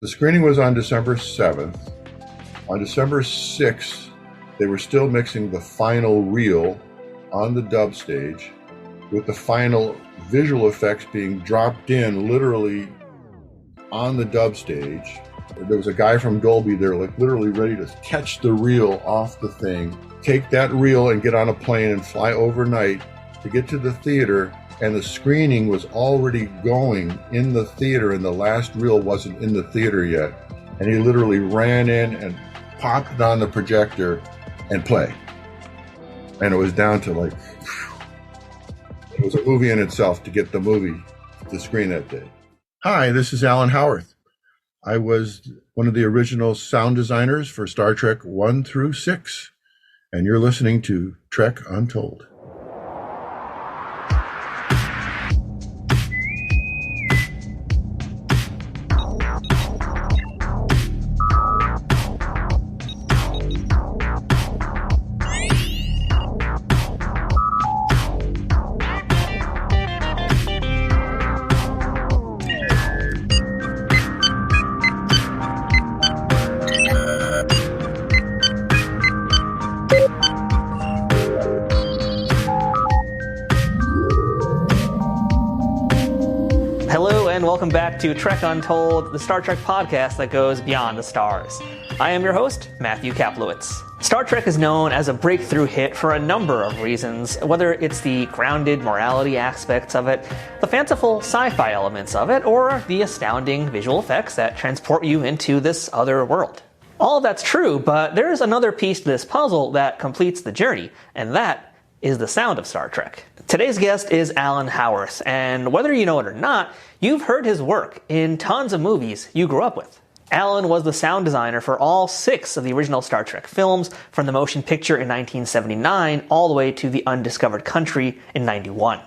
The screening was on December 7th. On December 6th, they were still mixing the final reel on the dub stage, with the final visual effects being dropped in literally on the dub stage. There was a guy from Dolby there, like literally ready to catch the reel off the thing, take that reel and get on a plane and fly overnight to get to the theater. And the screening was already going in the theater, and the last reel wasn't in the theater yet. And he literally ran in and popped it on the projector and play. And it was down to like, it was a movie in itself to get the movie to screen that day. Hi, this is Allan Howarth. I was one of the original sound designers for Star Trek 1 through 6, and you're listening to Trek Untold. Welcome back to Trek Untold, the Star Trek podcast that goes beyond the stars. I am your host, Matthew Kaplowitz. Star Trek is known as a breakthrough hit for a number of reasons, whether it's the grounded morality aspects of it, the fanciful sci-fi elements of it, or the astounding visual effects that transport you into this other world. All of that's true, but there's another piece to this puzzle that completes the journey, and that is the sound of Star Trek. Today's guest is Allan Howarth, and whether you know it or not, you've heard his work in tons of movies you grew up with. Allan was the sound designer for all 6 of the original Star Trek films, from the motion picture in 1979 all the way to The Undiscovered Country in 91.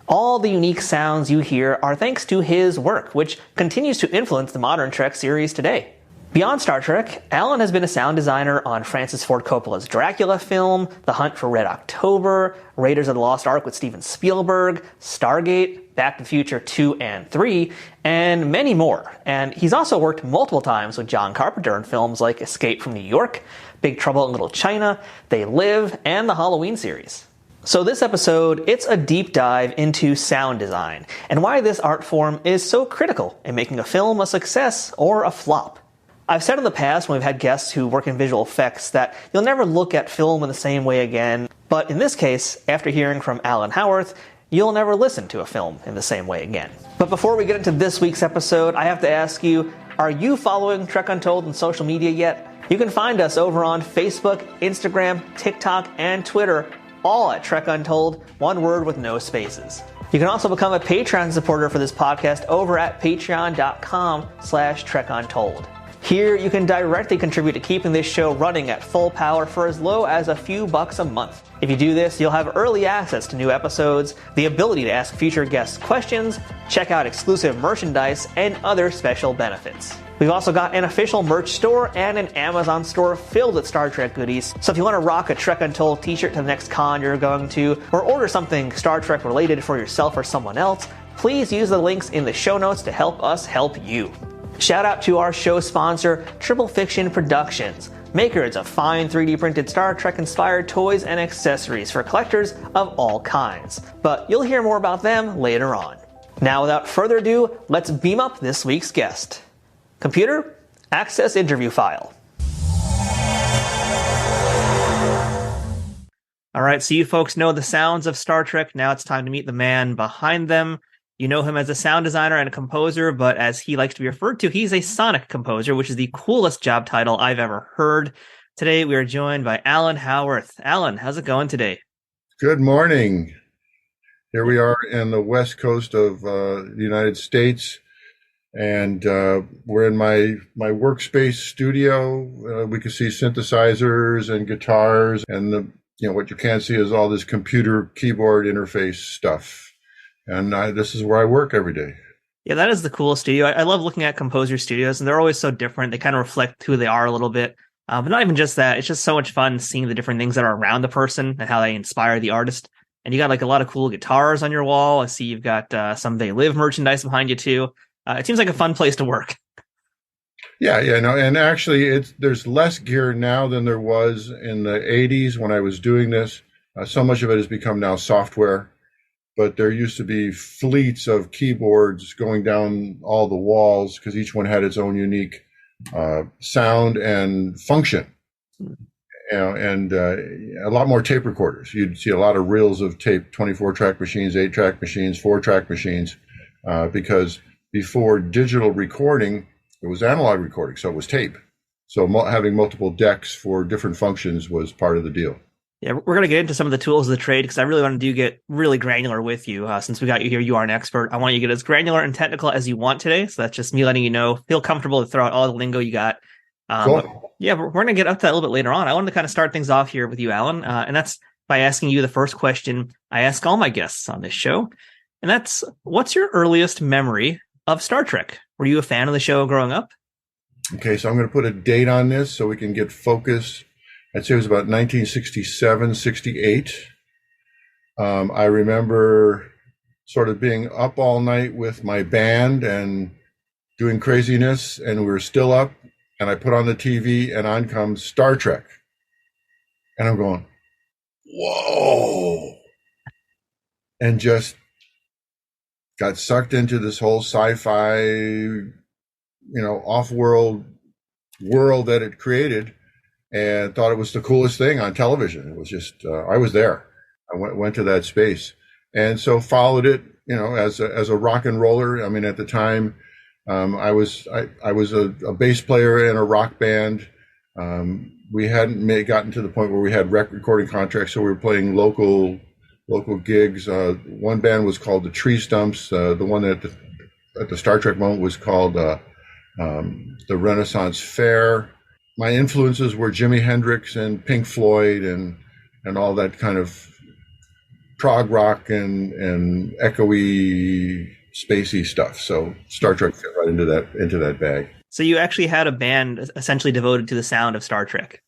All the unique sounds you hear are thanks to his work, which continues to influence the modern Trek series today. Beyond Star Trek, Allan has been a sound designer on Francis Ford Coppola's Dracula film, The Hunt for Red October, Raiders of the Lost Ark with Steven Spielberg, Stargate, Back to the Future 2 and 3, and many more. And he's also worked multiple times with John Carpenter in films like Escape from New York, Big Trouble in Little China, They Live, and the Halloween series. So this episode, it's a deep dive into sound design, and why this art form is so critical in making a film a success or a flop. I've said in the past when we've had guests who work in visual effects that you'll never look at film in the same way again, but in this case, after hearing from Allan Howarth, you'll never listen to a film in the same way again. But before we get into this week's episode, I have to ask you, are you following Trek Untold on social media yet? You can find us over on Facebook, Instagram, TikTok, and Twitter, all at Trek Untold, one word with no spaces. You can also become a Patreon supporter for this podcast over at patreon.com/TrekUntold. Here, you can directly contribute to keeping this show running at full power for as low as a few bucks a month. If you do this, you'll have early access to new episodes, the ability to ask future guests questions, check out exclusive merchandise, and other special benefits. We've also got an official merch store and an Amazon store filled with Star Trek goodies, so if you want to rock a Trek Untold t-shirt to the next con you're going to, or order something Star Trek related for yourself or someone else, please use the links in the show notes to help us help you. Shout out to our show sponsor, Triple Fiction Productions, makers of fine 3D printed Star Trek inspired toys and accessories for collectors of all kinds. But you'll hear more about them later on. Now, without further ado, let's beam up this week's guest. Computer, access interview file. All right, so you folks know the sounds of Star Trek. Now it's time to meet the man behind them. You know him as a sound designer and a composer, but as he likes to be referred to, he's a sonic composer, which is the coolest job title I've ever heard. Today, we are joined by Allan Howarth. Allan, how's it going today? Good morning. Here we are in the west coast of the United States, and we're in my workspace studio. We can see synthesizers and guitars, and what you can't see is all this computer keyboard interface stuff. And this is where I work every day. Yeah, that is the coolest studio. I love looking at composer studios, and they're always so different. They kind of reflect who they are a little bit. But not even just that. It's just so much fun seeing the different things that are around the person and how they inspire the artist. And you got like a lot of cool guitars on your wall. I see you've got some They Live merchandise behind you too. It seems like a fun place to work. Yeah, no, and actually, there's less gear now than there was in the '80s when I was doing this. So much of it has become now software, but there used to be fleets of keyboards going down all the walls because each one had its own unique sound and function. And a lot more tape recorders. You'd see a lot of reels of tape, 24-track machines, 8-track machines, 4-track machines, because before digital recording, it was analog recording, so it was tape. So having multiple decks for different functions was part of the deal. Yeah, we're going to get into some of the tools of the trade because I really want to get really granular with you. Since we got you here, you are an expert. I want you to get as granular and technical as you want today. So that's just me letting you know. Feel comfortable to throw out all the lingo you got. Cool. Yeah, we're going to get up to that a little bit later on. I wanted to kind of start things off here with you, Allan, and that's by asking you the first question I ask all my guests on this show. And that's, what's your earliest memory of Star Trek? Were you a fan of the show growing up? Okay, so I'm going to put a date on this so we can get focused. I'd say it was about 1967, 68. I remember sort of being up all night with my band and doing craziness, and we were still up, and I put on the TV, and on comes Star Trek. And I'm going, whoa! And just got sucked into this whole sci-fi, off-world world that it created, and thought it was the coolest thing on television. It was just, I was there. I went to that space, and so followed it, as a rock and roller. I mean, at the time, I was a bass player in a rock band. We hadn't gotten to the point where we had recording contracts, so we were playing local gigs. One band was called the Tree Stumps. The one at the Star Trek moment was called the Renaissance Fair. My influences were Jimi Hendrix and Pink Floyd and all that kind of prog rock and echoey, spacey stuff. So Star Trek fit right into that bag. So you actually had a band essentially devoted to the sound of Star Trek.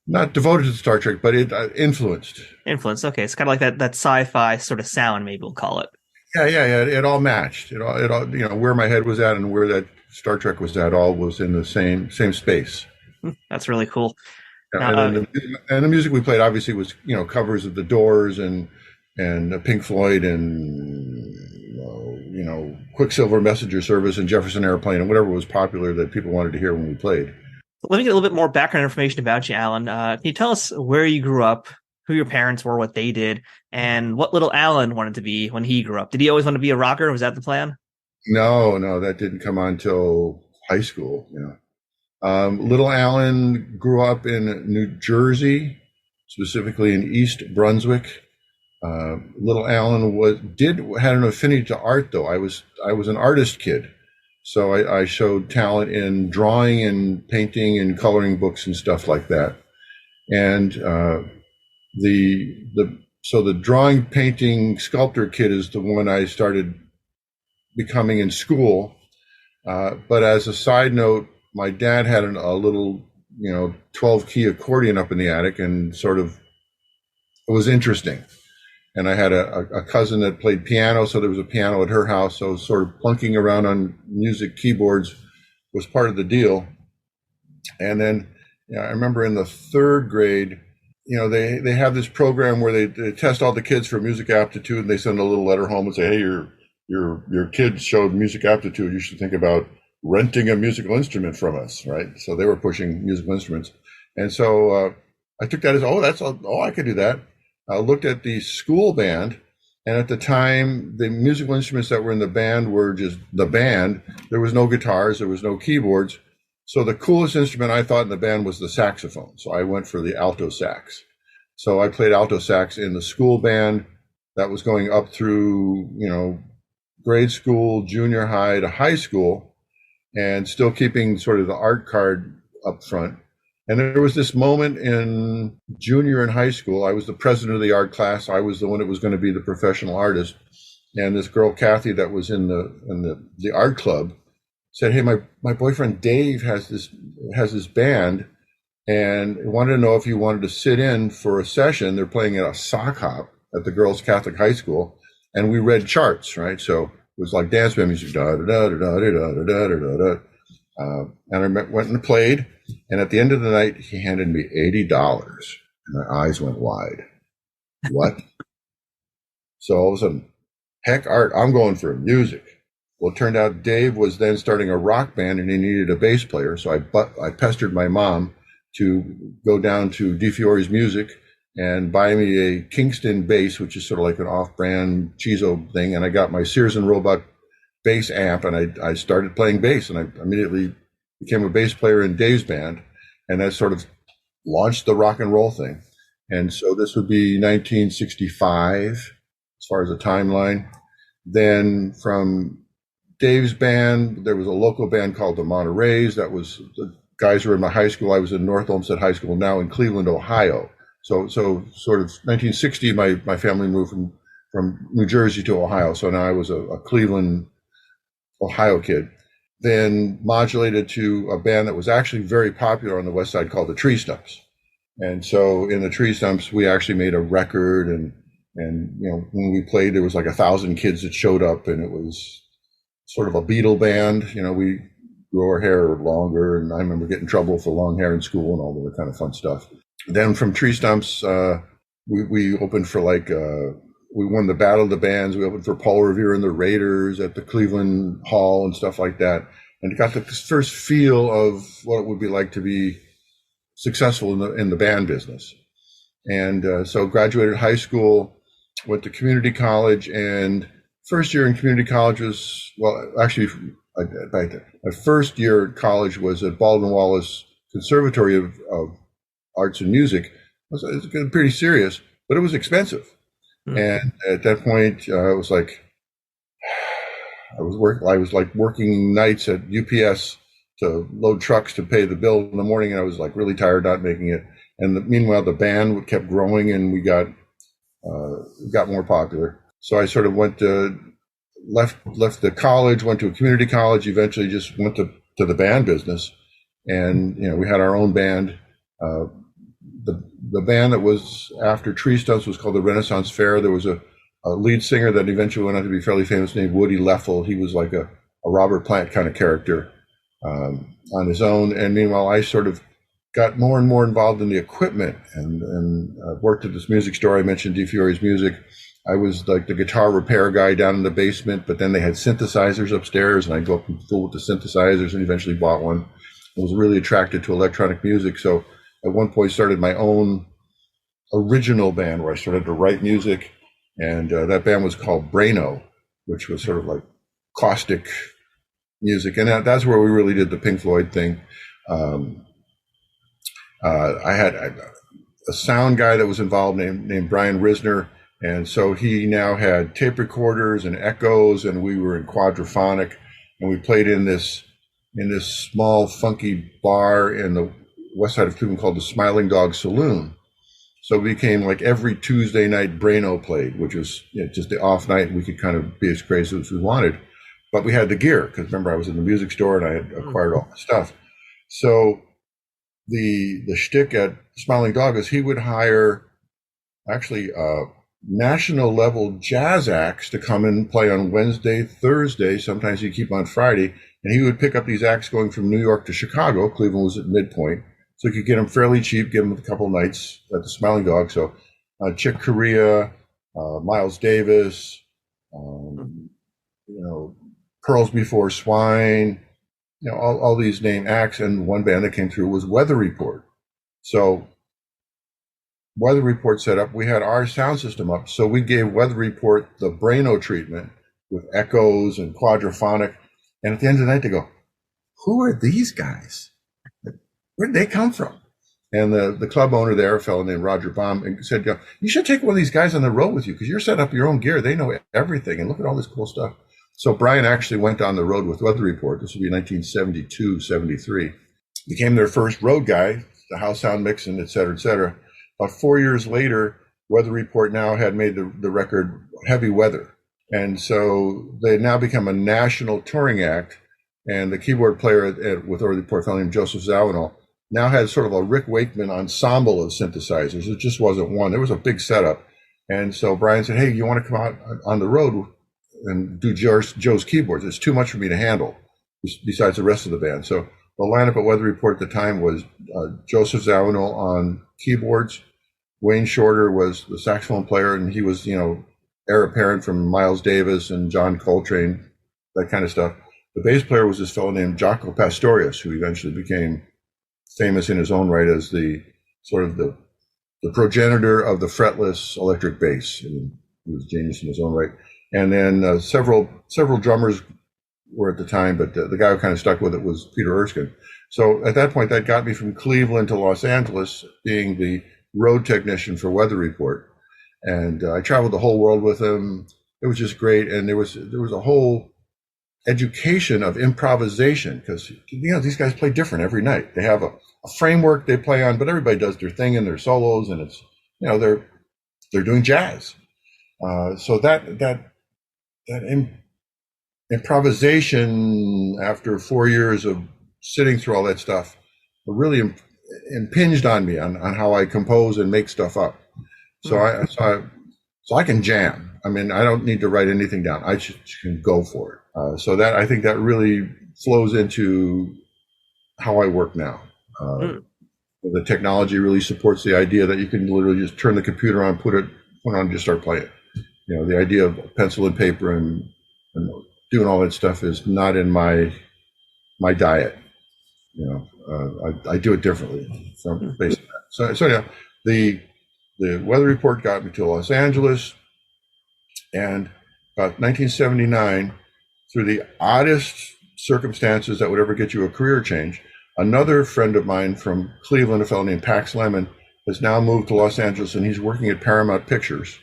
Not devoted to Star Trek, but it influenced. Influenced. Okay, it's kind of like that sci-fi sort of sound, maybe we'll call it. Yeah. It all matched. It all where my head was at and where that Star Trek was at all was in the same space. That's really cool. And the music we played obviously was covers of the Doors and Pink Floyd and Quicksilver Messenger Service and Jefferson Airplane and whatever was popular that people wanted to hear when we played. Let me get a little bit more background information about you, Allan. Can you tell us where you grew up, who your parents were, what they did, and what little Allan wanted to be when he grew up? Did he always want to be a rocker? Was that the plan? No, that didn't come on till high school. Little Allan grew up in New Jersey, specifically in East Brunswick. Little Allan had an affinity to art, though. I was an artist kid, so I showed talent in drawing and painting and coloring books and stuff like that. And the drawing, painting, sculptor kid is the one I started becoming in school. But as a side note, my dad had a little 12-key accordion up in the attic, and sort of it was interesting. And I had a cousin that played piano, so there was a piano at her house. So sort of plunking around on music keyboards was part of the deal. And then I remember in the third grade, they have this program where they test all the kids for music aptitude, and they send a little letter home and say, hey, your kid showed music aptitude. You should think about renting a musical instrument from us, right? So they were pushing musical instruments. And so I took that as, I could do that. I looked at the school band, and at the time, the musical instruments that were in the band were just the band. There was no guitars, there was no keyboards. So the coolest instrument I thought in the band was the saxophone. So I went for the alto sax. So I played alto sax in the school band that was going up through, grade school, junior high to high school, and still keeping sort of the art card up front. And there was this moment in junior and high school. I was the president of the art class. I was the one that was going to be the professional artist. And this girl, Kathy, that was in the art club, said, hey, my boyfriend Dave has this band, and wanted to know if you wanted to sit in for a session. They're playing at a sock hop at the girls' Catholic high school. And we read charts, right? So it was like dance band music, da da da da da da da da da da. And I went and played. And at the end of the night, he handed me $80. And my eyes went wide. What? So all of a sudden, heck, Art, I'm going for music. Well, it turned out Dave was then starting a rock band and he needed a bass player. So I pestered my mom to go down to DeFiore's Music and buy me a Kingston bass, which is sort of like an off-brand Chizo thing. And I got my Sears and Roebuck bass amp, and I started playing bass, and I immediately became a bass player in Dave's band, and that sort of launched the rock and roll thing. And so this would be 1965 as far as the timeline. Then from Dave's band, there was a local band called the Monterey's. That was the guys who were in my high school. I was in North Olmsted High School, now in Cleveland, Ohio. So sort of 1960, my family moved from New Jersey to Ohio. So now I was a Cleveland, Ohio kid. Then modulated to a band that was actually very popular on the West Side called the Tree Stumps. And so in the Tree Stumps, we actually made a record, and when we played, there was like 1,000 kids that showed up, and it was sort of a Beatle band. We grew our hair longer, and I remember getting in trouble for long hair in school and all the other kind of fun stuff. Then from Tree Stumps, we opened for we won the Battle of the Bands. We opened for Paul Revere and the Raiders at the Cleveland Hall and stuff like that. And got the first feel of what it would be like to be successful in the band business. And so graduated high school, went to community college, and first year in community college was, my first year at college was at Baldwin Wallace Conservatory of Arts and Music. It was pretty serious, but it was expensive. And at that point, I was working nights at UPS to load trucks to pay the bill in the morning, and I was really tired, not making it. And meanwhile, the band kept growing, and we got more popular. So I sort of left the college, went to a community college, eventually just went to the band business, and we had our own band. The band that was after Tree Stumps was called the Renaissance Fair. There was a lead singer that eventually went on to be fairly famous named Woody Leffel. He was like a Robert Plant kind of character on his own. And meanwhile, I sort of got more and more involved in the equipment and worked at this music store. I mentioned DeFiore's Music. I was like the guitar repair guy down in the basement, but then they had synthesizers upstairs, and I'd go up and fool with the synthesizers and eventually bought one. I was really attracted to electronic music. So at one point started my own original band where I started to write music, and that band was called Braino, which was sort of like caustic music, and that's where we really did the Pink Floyd thing. I had a sound guy that was involved named Brian Risner, and so he now had tape recorders and echoes, and we were in quadraphonic, and we played in this small funky bar in the west side of Cleveland called the Smiling Dog Saloon. So it became like every Tuesday night Braino played, which was just the off night. We could kind of be as crazy as we wanted, but we had the gear, because remember, I was in the music store and I had acquired all the stuff. So the shtick at Smiling Dog is he would hire actually national level jazz acts to come and play on Wednesday, Thursday. Sometimes he'd keep on Friday, and he would pick up these acts going from New York to Chicago. Cleveland was at midpoint. So you could get them fairly cheap, give them a couple nights at the Smiling Dog. So Chick Corea, Miles Davis, Pearls Before Swine, all these named acts. And one band that came through was Weather Report. So Weather Report set up, we had our sound system up. So we gave Weather Report the Braino treatment with echoes and quadraphonic. And at the end of the night, they go, who are these guys? Where did they come from? And the club owner there, a fellow named Roger Baum, said, you should take one of these guys on the road with you, because you're setting up your own gear. They know everything, and look at all this cool stuff. So Brian actually went on the road with Weather Report. This would be 1972, 73. Became their first road guy, the house sound mixing, et cetera, et cetera. About 4 years later, Weather Report now had made the record Heavy Weather. And so they had now become a national touring act. And the keyboard player with Weather Report, a fellow named Joseph Zawinul, now had sort of a Rick Wakeman ensemble of synthesizers. It just wasn't one. There was a big setup. And so Brian said, hey, you want to come out on the road and do Joe's keyboards? It's too much for me to handle. besides the rest of the band. So the lineup at Weather Report at the time was Joseph Zawinul on keyboards. Wayne Shorter was the saxophone player, and he was, heir apparent from Miles Davis and John Coltrane, that kind of stuff. The bass player was this fellow named Jaco Pastorius, who eventually became famous in his own right as the sort of the progenitor of the fretless electric bass. And he was genius in his own right. And then several drummers were at the time, but the guy who kind of stuck with it was Peter Erskine. So at that point, that got me from Cleveland to Los Angeles, being the road technician for Weather Report. And I traveled the whole world with him. It was just great. And there was a whole education of improvisation, because these guys play different every night. They have a framework they play on, but everybody does their thing in their solos, and it's they're doing jazz. So that improvisation, after 4 years of sitting through all that stuff, really impinged on me on how I compose and make stuff up. So I can jam. I mean, I don't need to write anything down. I just can go for it. So that, I think that really flows into how I work now. The technology really supports the idea that you can literally just turn the computer on, put it on, and just start playing. The idea of pencil and paper and doing all that stuff is not in my diet. I do it differently from based on that. So yeah, the Weather Report got me to Los Angeles, and about 1979, through the oddest circumstances that would ever get you a career change, another friend of mine from Cleveland, a fellow named Pax Lemon, has now moved to Los Angeles, and he's working at Paramount Pictures.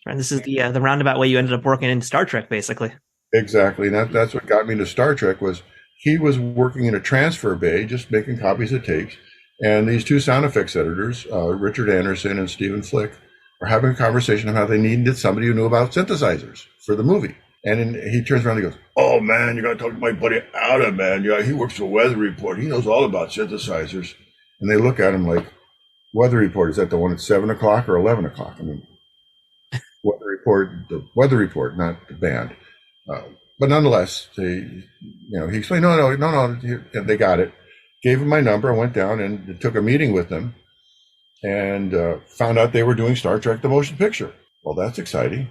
And this is the roundabout way you ended up working in Star Trek, basically. Exactly, and that's what got me into Star Trek. Was he was working in a transfer bay, just making copies of tapes, and these two sound effects editors, Richard Anderson and Stephen Flick, were having a conversation about how they needed somebody who knew about synthesizers for the movie. And he turns around and goes, "Oh man, you got to talk to my buddy Allan, man. He works for Weather Report. He knows all about synthesizers." And they look at him like, "Weather Report, is that the one at 7 o'clock or 11 o'clock?" I mean, Weather Report, the Weather Report, not the band. But nonetheless, he explained, no, and they got it. Gave him my number. I went down and took a meeting with them, and found out they were doing Star Trek: The Motion Picture. Well, that's exciting.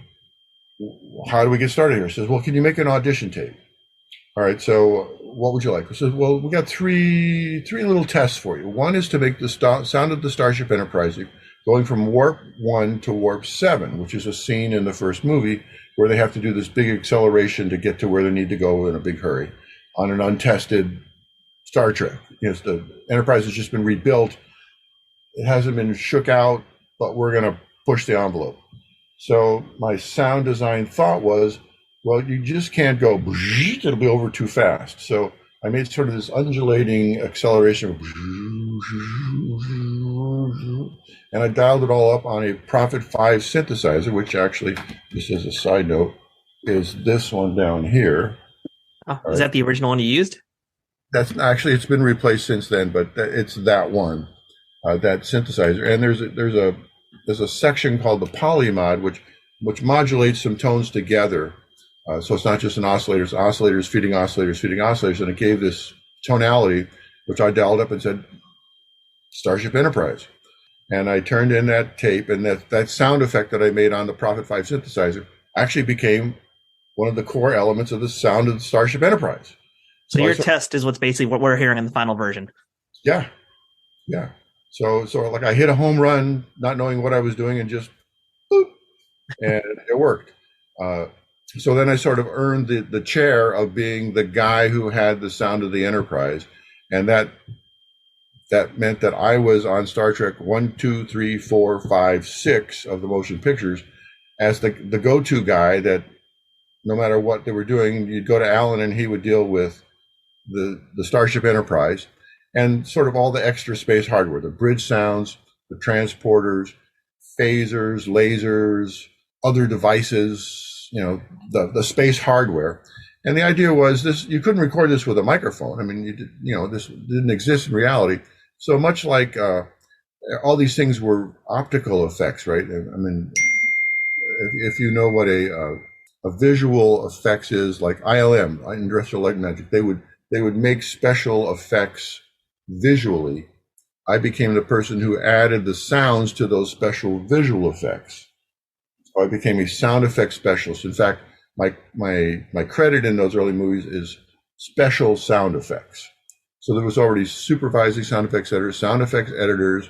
How do we get started here? He says, "Well, can you make an audition tape?" All right, so what would you like? I said, "Well, we got three little tests for you. One is to make the sound of the Starship Enterprise going from warp 1 to warp 7, which is a scene in the first movie where they have to do this big acceleration to get to where they need to go in a big hurry on an untested Star Trek. The Enterprise has just been rebuilt. It hasn't been shook out, but we're going to push the envelope." So my sound design thought was, well, you just can't go, it'll be over too fast. So I made sort of this undulating acceleration, and I dialed it all up on a Prophet 5 synthesizer, which actually, just as a side note, is this one down here. Oh, is that the original one you used? That's actually, it's been replaced since then, but it's that one, that synthesizer. And there's a section called the polymod, which modulates some tones together. So it's not just an oscillators feeding oscillators, and it gave this tonality, which I dialed up and said, Starship Enterprise. And I turned in that tape, and that sound effect that I made on the Prophet 5 synthesizer actually became one of the core elements of the sound of the Starship Enterprise. So your test is what's basically what we're hearing in the final version. Yeah. So like I hit a home run, not knowing what I was doing, and just boop, and it worked. So then I sort of earned the chair of being the guy who had the sound of the Enterprise, and that meant that I was on Star Trek 1, 2, 3, 4, 5, 6 of the motion pictures as the go-to guy. That no matter what they were doing, you'd go to Allan and he would deal with the Starship Enterprise and sort of all the extra space hardware, the bridge sounds, the transporters, phasers, lasers, other devices, the space hardware. And the idea was this: you couldn't record this with a microphone. I mean, this didn't exist in reality. So much like all these things were optical effects, right? I mean, if you know what a visual effects is, like ILM, Industrial Light and Magic, they would they would make special effects visually. I became the person who added the sounds to those special visual effects. So I became a sound effects specialist. In fact, my credit in those early movies is special sound effects. So there was already supervising sound effects editors,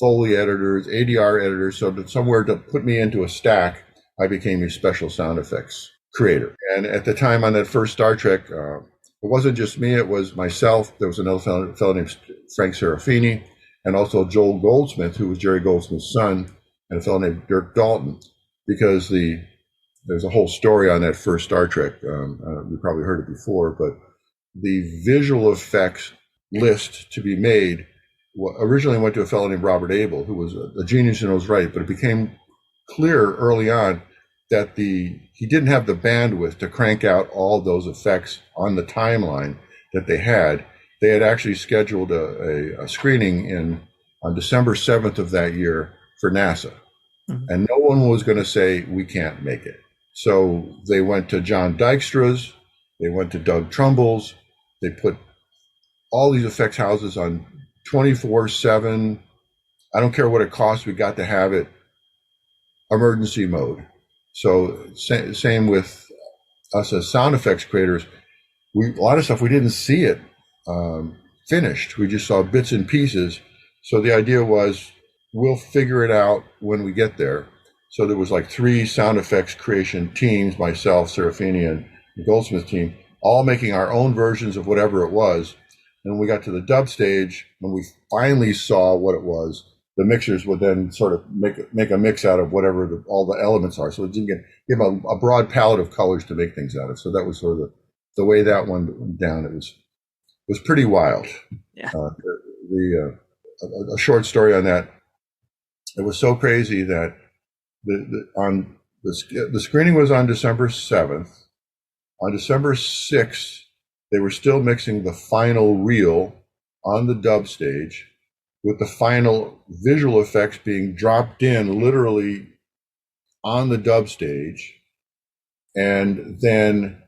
Foley editors, ADR editors. So that somewhere to put me into a stack, I became a special sound effects creator. And at the time on that first Star Trek, it wasn't just me, it was myself. There was another fellow named Frank Serafini, and also Joel Goldsmith, who was Jerry Goldsmith's son, and a fellow named Dirk Dalton, because there's a whole story on that first Star Trek. You probably heard it before, but the visual effects list to be made originally went to a fellow named Robert Abel, who was a genius and was right, but it became clear early on that he didn't have the bandwidth to crank out all those effects on the timeline that they had. They had actually scheduled a screening on December 7th of that year for NASA. Mm-hmm. And no one was going to say, we can't make it. So they went to John Dykstra's, they went to Doug Trumbull's, they put all these effects houses on 24/7. I don't care what it costs, we got to have it emergency mode. So same with us as sound effects creators. A lot of stuff, we didn't see it finished. We just saw bits and pieces. So the idea was, we'll figure it out when we get there. So there was like 3 sound effects creation teams, myself, Serafini, and the Goldsmith team, all making our own versions of whatever it was. And when we got to the dub stage, when we finally saw what it was, the mixers would then sort of make a mix out of whatever all the elements are. So it didn't give a broad palette of colors to make things out of. So that was sort of the way that one went down. It was pretty wild. Yeah. A short story on that. It was so crazy that the screening was on December 7th. On December 6th, they were still mixing the final reel on the dub stage, with the final visual effects being dropped in literally on the dub stage. And then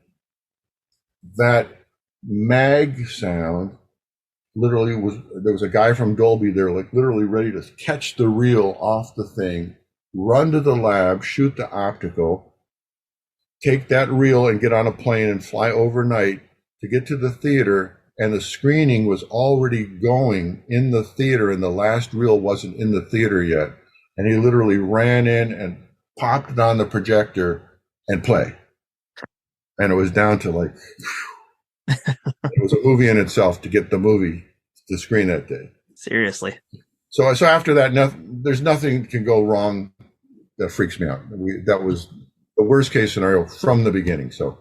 that mag sound literally there was a guy from Dolby there, like literally ready to catch the reel off the thing, run to the lab, shoot the optical, take that reel and get on a plane and fly overnight to get to the theater. And the screening was already going in the theater, and the last reel wasn't in the theater yet. And he literally ran in and popped it on the projector and play. And it was down to like, it was a movie in itself to get the movie to screen that day. Seriously. So after that, there's nothing can go wrong that freaks me out. That was the worst case scenario from the beginning. So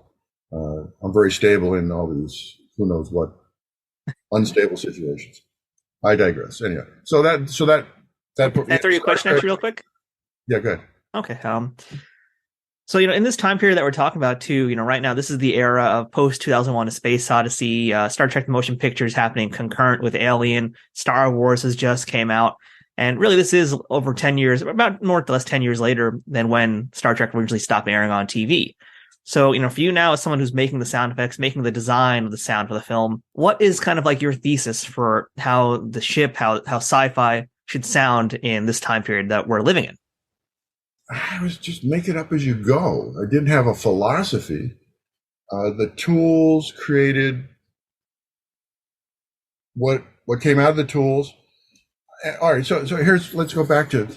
I'm very stable in all these, who knows what, unstable situations. I digress. Anyway, so that Can I throw you a question at you real quick? Yeah, go ahead. Okay. So, in this time period that we're talking about too, right now, this is the era of post 2001: A Space Odyssey, Star Trek: The Motion Pictures happening concurrent with Alien, Star Wars has just came out. And really, this is over 10 years, about more or less 10 years later than when Star Trek originally stopped airing on TV. So, for you now, as someone who's making the sound effects, making the design of the sound for the film, what is kind of like your thesis for how the ship, how sci-fi should sound in this time period that we're living in? I was just make it up as you go. I didn't have a philosophy. The tools created what came out of the tools. All right, so let's go back to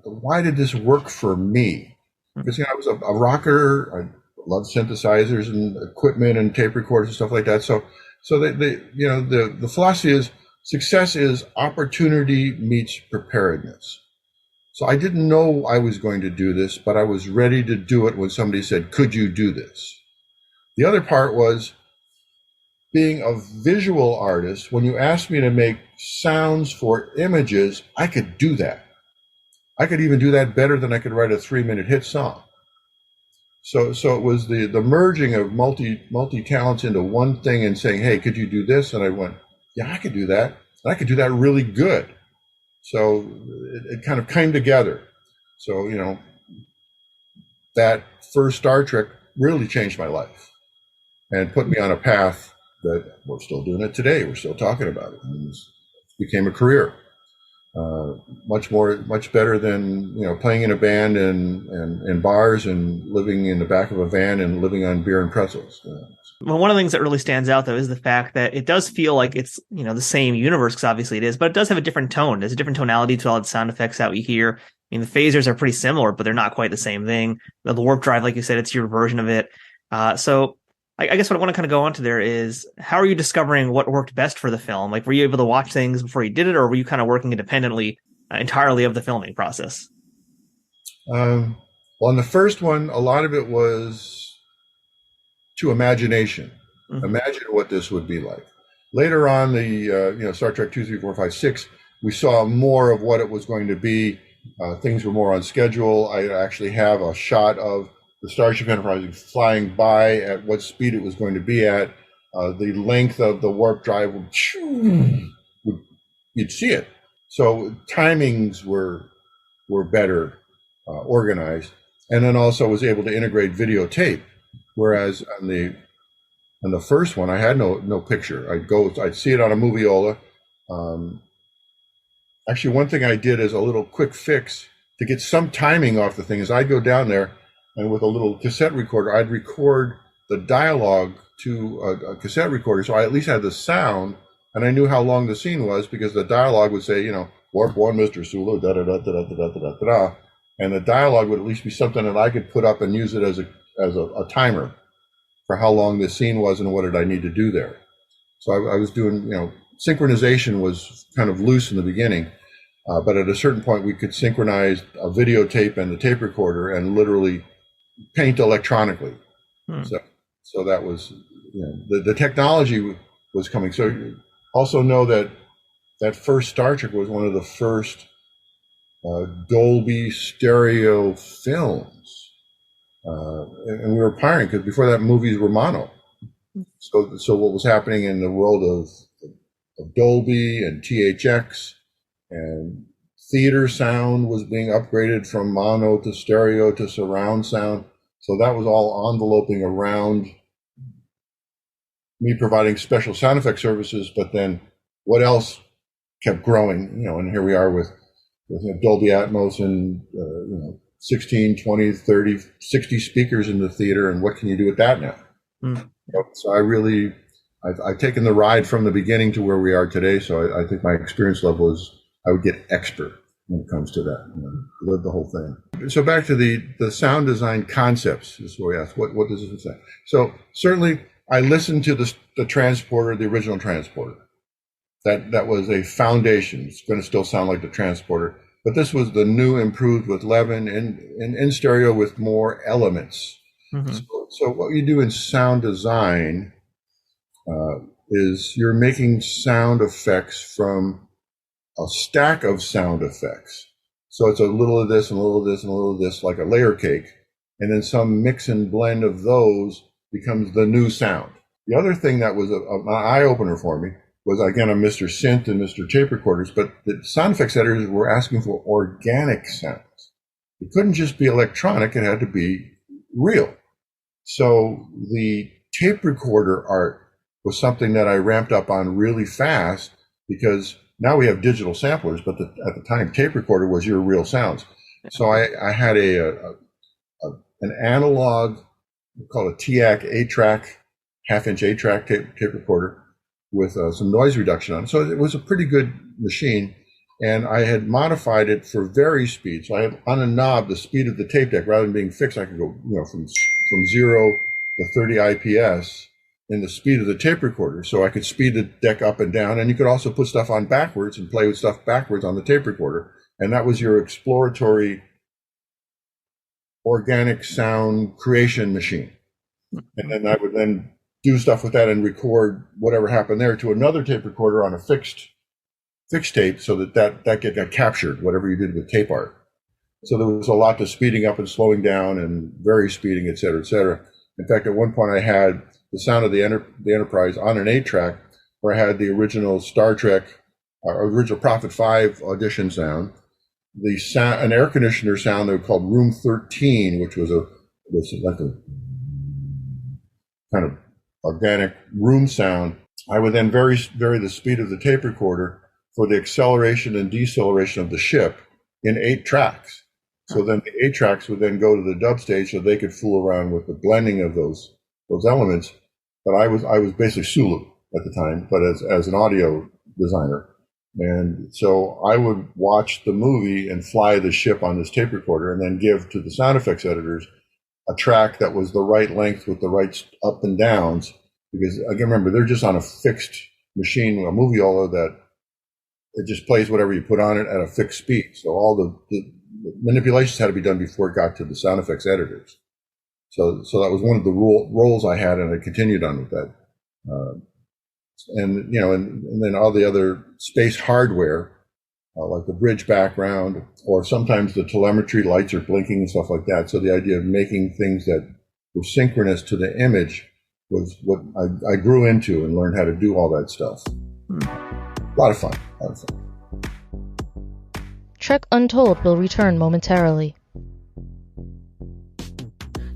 why did this work for me? Because I was a rocker. I loved synthesizers and equipment and tape recorders and stuff like that. So the philosophy is success is opportunity meets preparedness. So I didn't know I was going to do this, but I was ready to do it when somebody said, "Could you do this?" The other part was being a visual artist. When you asked me to make sounds for images, I could do that. I could even do that better than I could write a 3-minute hit song. So it was the merging of multi talents into one thing and saying, "Hey, could you do this?" And I went, "Yeah, I could do that. And I could do that really good." So it kind of came together. So, that first Star Trek really changed my life and put me on a path that we're still doing it today. We're still talking about it. And it became a career. Much better than playing in a band and bars and living in the back of a van and living on beer and pretzels. Well, one of the things that really stands out, though, is the fact that it does feel like it's the same universe, because obviously it is, but it does have a different tone. There's a different tonality to all the sound effects that we hear. I mean, the phasers are pretty similar, but they're not quite the same thing. The warp drive, like you said, it's your version of it. So I guess what I want to kind of go on to there is, how are you discovering what worked best for the film? Like, were you able to watch things before you did it, or were you kind of working independently entirely of the filming process? Well, in the first one, a lot of it was to imagination. Mm-hmm. Imagine what this would be like. Later on, the Star Trek 2, 3, 4, 5, 6, we saw more of what it was going to be. Things were more on schedule. I actually have a shot of the Starship Enterprise flying by at what speed it was going to be at. The length of the warp drive you'd see it. So timings were better organized, and then also was able to integrate videotape. Whereas on the first one, I had no picture. I'd see it on a moviola. Actually, one thing I did as a little quick fix to get some timing off the thing is I'd go down there, and with a little cassette recorder, I'd record the dialogue to a cassette recorder, so I at least had the sound, and I knew how long the scene was, because the dialogue would say, Warp 1, Mr. Sulu, da-da-da-da-da-da-da-da-da, and the dialogue would at least be something that I could put up and use it as a timer for how long the scene was and what did I need to do there. So I was doing, synchronization was kind of loose in the beginning, but at a certain point we could synchronize a videotape and the tape recorder and literally paint electronically. So that was, the technology was coming. So you also know that first Star Trek was one of the first Dolby stereo films. And we were pioneering, because before that, movies were mono. So what was happening in the world of Dolby and THX and theater sound was being upgraded from mono to stereo to surround sound. So that was all enveloping around me providing special sound effect services. But then what else kept growing? And here we are with Dolby Atmos and 16, 20, 30, 60 speakers in the theater, and what can you do with that now? So I've taken the ride from the beginning to where we are today. So I think my experience level is, I would get expert when it comes to that, live the whole thing. So back to the sound design concepts is what we asked. What does this say? So certainly I listened to the transporter, the original transporter. That was a foundation. It's going to still sound like the transporter. But this was the new, improved with Levin and in stereo with more elements. Mm-hmm. So what you do in sound design is you're making sound effects from a stack of sound effects. So it's a little of this and a little of this and a little of this, like a layer cake. And then some mix and blend of those becomes the new sound. The other thing that was an eye-opener for me was, again, a Mr. Synth and Mr. Tape recorders, but the sound effects editors were asking for organic sounds. It couldn't just be electronic, it had to be real. So the tape recorder art was something that I ramped up on really fast, because now we have digital samplers, but at the time, tape recorder was your real sounds. So I had an analog, called a TAC 8-track, half-inch 8-track tape recorder, with some noise reduction on it. So it was a pretty good machine, and I had modified it for vary speed. So I had on a knob the speed of the tape deck. Rather than being fixed, I could go from 0 to 30 IPS in the speed of the tape recorder. So I could speed the deck up and down, and you could also put stuff on backwards and play with stuff backwards on the tape recorder. And that was your exploratory organic sound creation machine. And then I would then do stuff with that and record whatever happened there to another tape recorder on a fixed tape, so that got captured, whatever you did with tape art. So there was a lot to speeding up and slowing down and vary speeding, et cetera, et cetera. In fact, at one point I had the sound of the Enterprise on an 8-track, where I had the original Star Trek, original Prophet 5 audition sound, an air conditioner sound they called Room 13, which was like a kind of organic room sound, I would then vary the speed of the tape recorder for the acceleration and deceleration of the ship in 8 tracks. So then the 8 tracks would then go to the dub stage so they could fool around with the blending of those elements. But I was basically Sulu at the time, but as an audio designer. And so I would watch the movie and fly the ship on this tape recorder and then give to the sound effects editors a track that was the right length with the right up and downs. Because again, remember, they're just on a fixed machine, a movie, although that it just plays whatever you put on it at a fixed speed. So all the manipulations had to be done before it got to the sound effects editors. So that was one of the roles I had, and I continued on with that. And then all the other space hardware, like the bridge background, or sometimes the telemetry lights are blinking and stuff like that. So the idea of making things that were synchronous to the image was what I grew into and learned how to do all that stuff. A lot of fun. Trek Untold will return momentarily.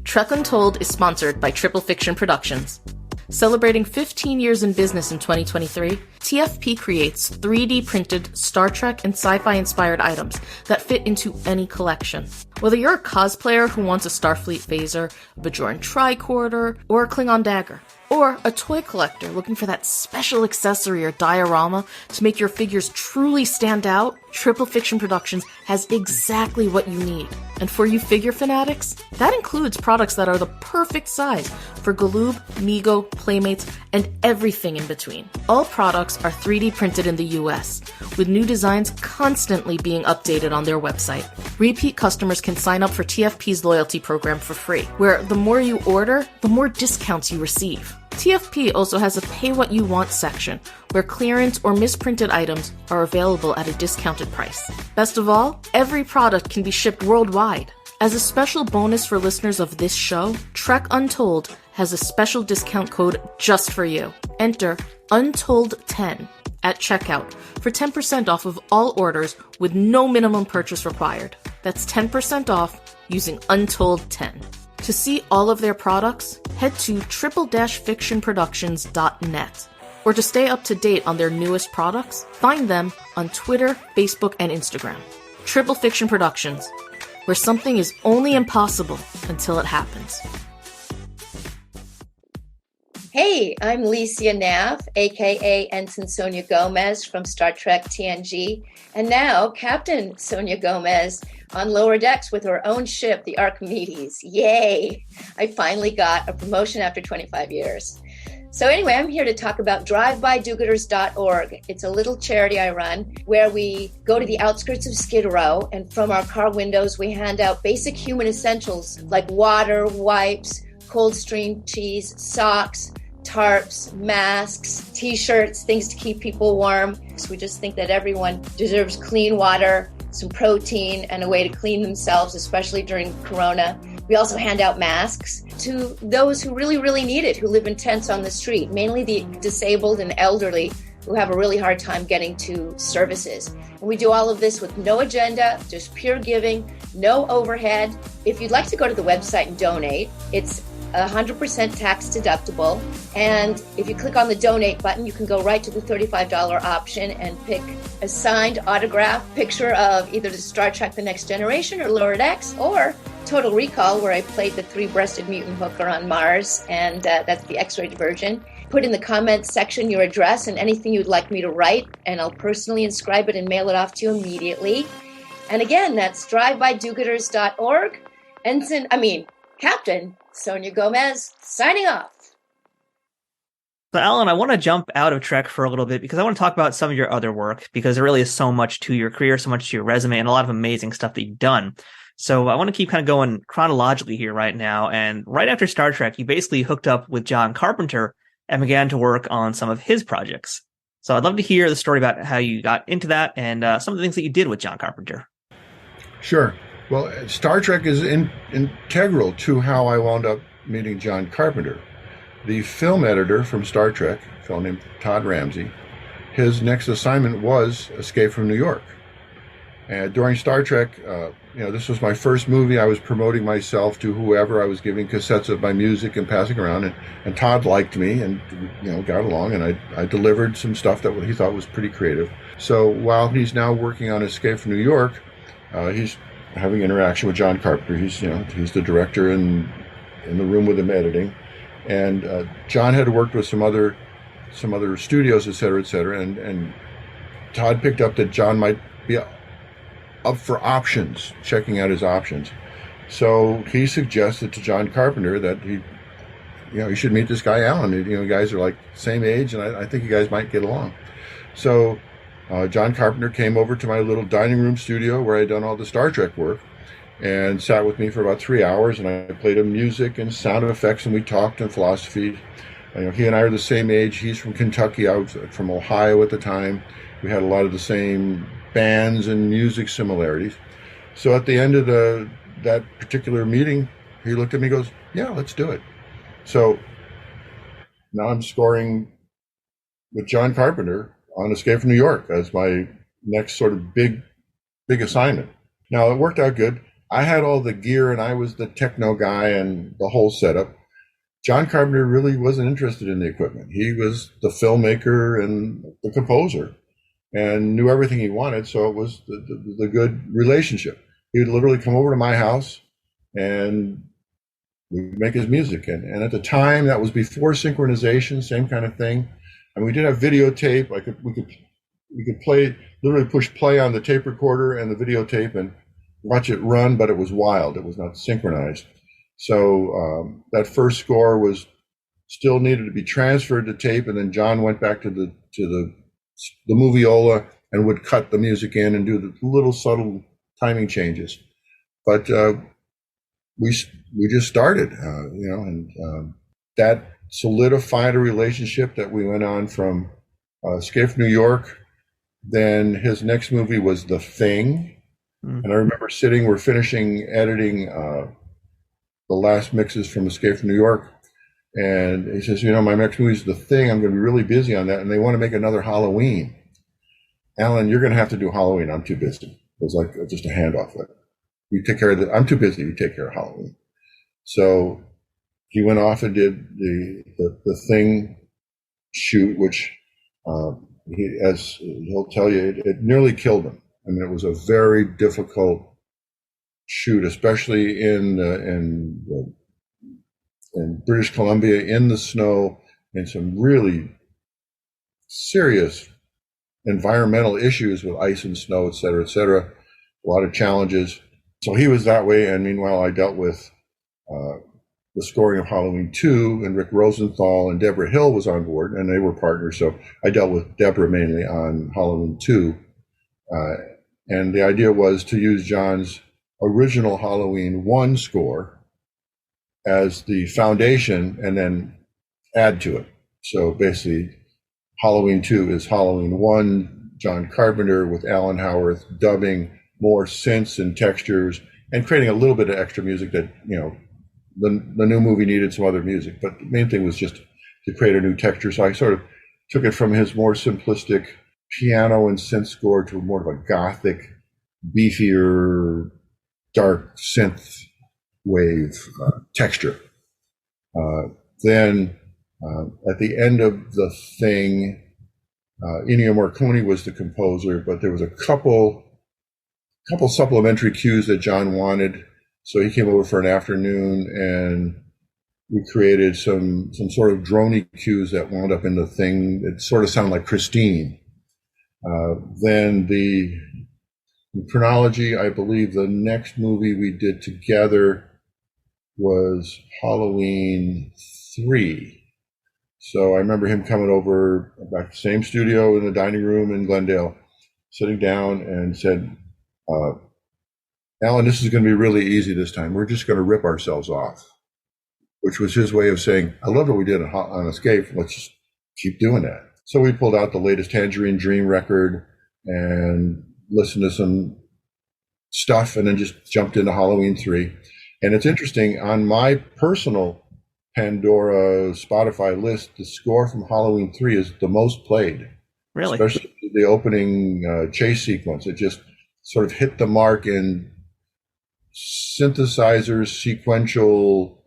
Trek Untold is sponsored by Triple Fiction Productions. Celebrating 15 years in business in 2023, TFP creates 3D printed Star Trek and sci-fi inspired items that fit into any collection. Whether you're a cosplayer who wants a Starfleet phaser, a Bajoran tricorder, or a Klingon dagger, or a toy collector looking for that special accessory or diorama to make your figures truly stand out, Triple Fiction Productions has exactly what you need. And for you figure fanatics, that includes products that are the perfect size for Galoob, Mego, Playmates, and everything in between. All products are 3D printed in the US, with new designs constantly being updated on their website. Repeat customers can sign up for TFP's loyalty program for free, where the more you order, the more discounts you receive. TFP also has a Pay What You Want section, where clearance or misprinted items are available at a discounted price. Best of all, every product can be shipped worldwide. As a special bonus for listeners of this show, Trek Untold has a special discount code just for you. Enter Untold10 at checkout for 10% off of all orders with no minimum purchase required. That's 10% off using Untold10. To see all of their products, head to triple-fictionproductions.net. Or to stay up to date on their newest products, find them on Twitter, Facebook, and Instagram. Triple Fiction Productions, where something is only impossible until it happens. Hey, I'm Licia Nav, aka Ensign Sonia Gomez from Star Trek TNG, and now Captain Sonia Gomez on lower decks with her own ship, the Archimedes. Yay! I finally got a promotion after 25 years. So anyway, I'm here to talk about drivebydogooders.org. It's a little charity I run where we go to the outskirts of Skid Row, and from our car windows, we hand out basic human essentials like water, wipes, cold stream cheese, socks, tarps, masks, t-shirts, things to keep people warm. So we just think that everyone deserves clean water, some protein, and a way to clean themselves, especially during Corona. We also hand out masks to those who really, really need it, who live in tents on the street, mainly the disabled and elderly who have a really hard time getting to services. And we do all of this with no agenda, just pure giving, no overhead. If you'd like to go to the website and donate, it's 100% tax deductible. And if you click on the donate button, you can go right to the $35 option and pick a signed autograph picture of either the Star Trek The Next Generation or Lower Decks, or Total Recall, where I played the 3-breasted mutant hooker on Mars, and that's the X-rated version. Put in the comments section your address and anything you'd like me to write, and I'll personally inscribe it and mail it off to you immediately. And again, that's drivebydogooders.org. Captain Sonia Gomez, signing off. So, Allan, I want to jump out of Trek for a little bit because I want to talk about some of your other work, because there really is so much to your career, so much to your resume, and a lot of amazing stuff that you've done. So I want to keep kind of going chronologically here right now. And right after Star Trek, you basically hooked up with John Carpenter and began to work on some of his projects. So I'd love to hear the story about how you got into that and some of the things that you did with John Carpenter. Sure. Well, Star Trek is integral to how I wound up meeting John Carpenter. The film editor from Star Trek, a fellow named Todd Ramsey, his next assignment was Escape from New York. And during Star Trek, this was my first movie. I was promoting myself to whoever. I was giving cassettes of my music and passing around. And Todd liked me and, got along. And I delivered some stuff that he thought was pretty creative. So while he's now working on Escape from New York, he's having interaction with John Carpenter. He's the director in the room with him editing. And John had worked with some other studios, et cetera, and Todd picked up that John might be up for options, checking out his options. So he suggested to John Carpenter that he should meet this guy, Allan. You guys are like same age, and I think you guys might get along. So John Carpenter came over to my little dining room studio where I'd done all the Star Trek work and sat with me for about 3 hours, and I played him music and sound effects, and we talked in philosophy. He and I are the same age. He's from Kentucky. I was from Ohio at the time. We had a lot of the same bands and music similarities. So at the end of that particular meeting, he looked at me and goes, "Yeah, let's do it." So now I'm scoring with John Carpenter on Escape from New York as my next sort of big assignment. Now, it worked out good. I had all the gear and I was the techno guy and the whole setup. John Carpenter really wasn't interested in the equipment. He was the filmmaker and the composer and knew everything he wanted. So it was the good relationship. He would literally come over to my house and we'd make his music. And at the time, that was before synchronization, same kind of thing. And we did have videotape. We could play, literally push play on the tape recorder and the videotape and watch it run, but it was wild. It was not synchronized. So that first score was still needed to be transferred to tape, and then John went back to the moviola and would cut the music in and do the little subtle timing changes. But we just started, and that solidified a relationship that we went on from Escape from New York. Then his next movie was The Thing. And I remember we're finishing editing the last mixes from Escape from New York. And he says, my next movie is The Thing. I'm going to be really busy on that. And they want to make another Halloween. Allan, you're going to have to do Halloween. I'm too busy. It was like just a handoff. Like, you take care of I'm too busy. You take care of Halloween. So he went off and did the Thing shoot, which as he'll tell you, it nearly killed him. I mean, it was a very difficult shoot, especially in British Columbia, in the snow, and some really serious environmental issues with ice and snow, et cetera, et cetera. A lot of challenges. So he was that way, and meanwhile, I dealt with the scoring of Halloween 2, and Rick Rosenthal and Deborah Hill was on board, and they were partners. So I dealt with Deborah mainly on Halloween 2. And the idea was to use John's original Halloween 1 score as the foundation and then add to it. So basically, Halloween 2 is Halloween 1, John Carpenter with Allan Howarth dubbing more synths and textures and creating a little bit of extra music that, the new movie needed some other music. But the main thing was just to create a new texture. So I sort of took it from his more simplistic piano and synth score to more of a gothic, beefier, dark synth wave texture. Then at the end of The Thing, Ennio Morricone was the composer, but there was a couple supplementary cues that John wanted. So he came over for an afternoon and we created some sort of droney cues that wound up in The Thing. It sort of sounded like Christine. Then the chronology, I believe the next movie we did together was Halloween 3. So I remember him coming over back to the same studio in the dining room in Glendale, sitting down and said, Allan, this is going to be really easy this time. We're just going to rip ourselves off, which was his way of saying, I love what we did on Escape. Let's just keep doing that. So we pulled out the latest Tangerine Dream record and listened to some stuff and then just jumped into Halloween 3. And it's interesting, on my personal Pandora Spotify list, the score from Halloween 3 is the most played. Really? Especially the opening chase sequence. It just sort of hit the mark in synthesizers, sequential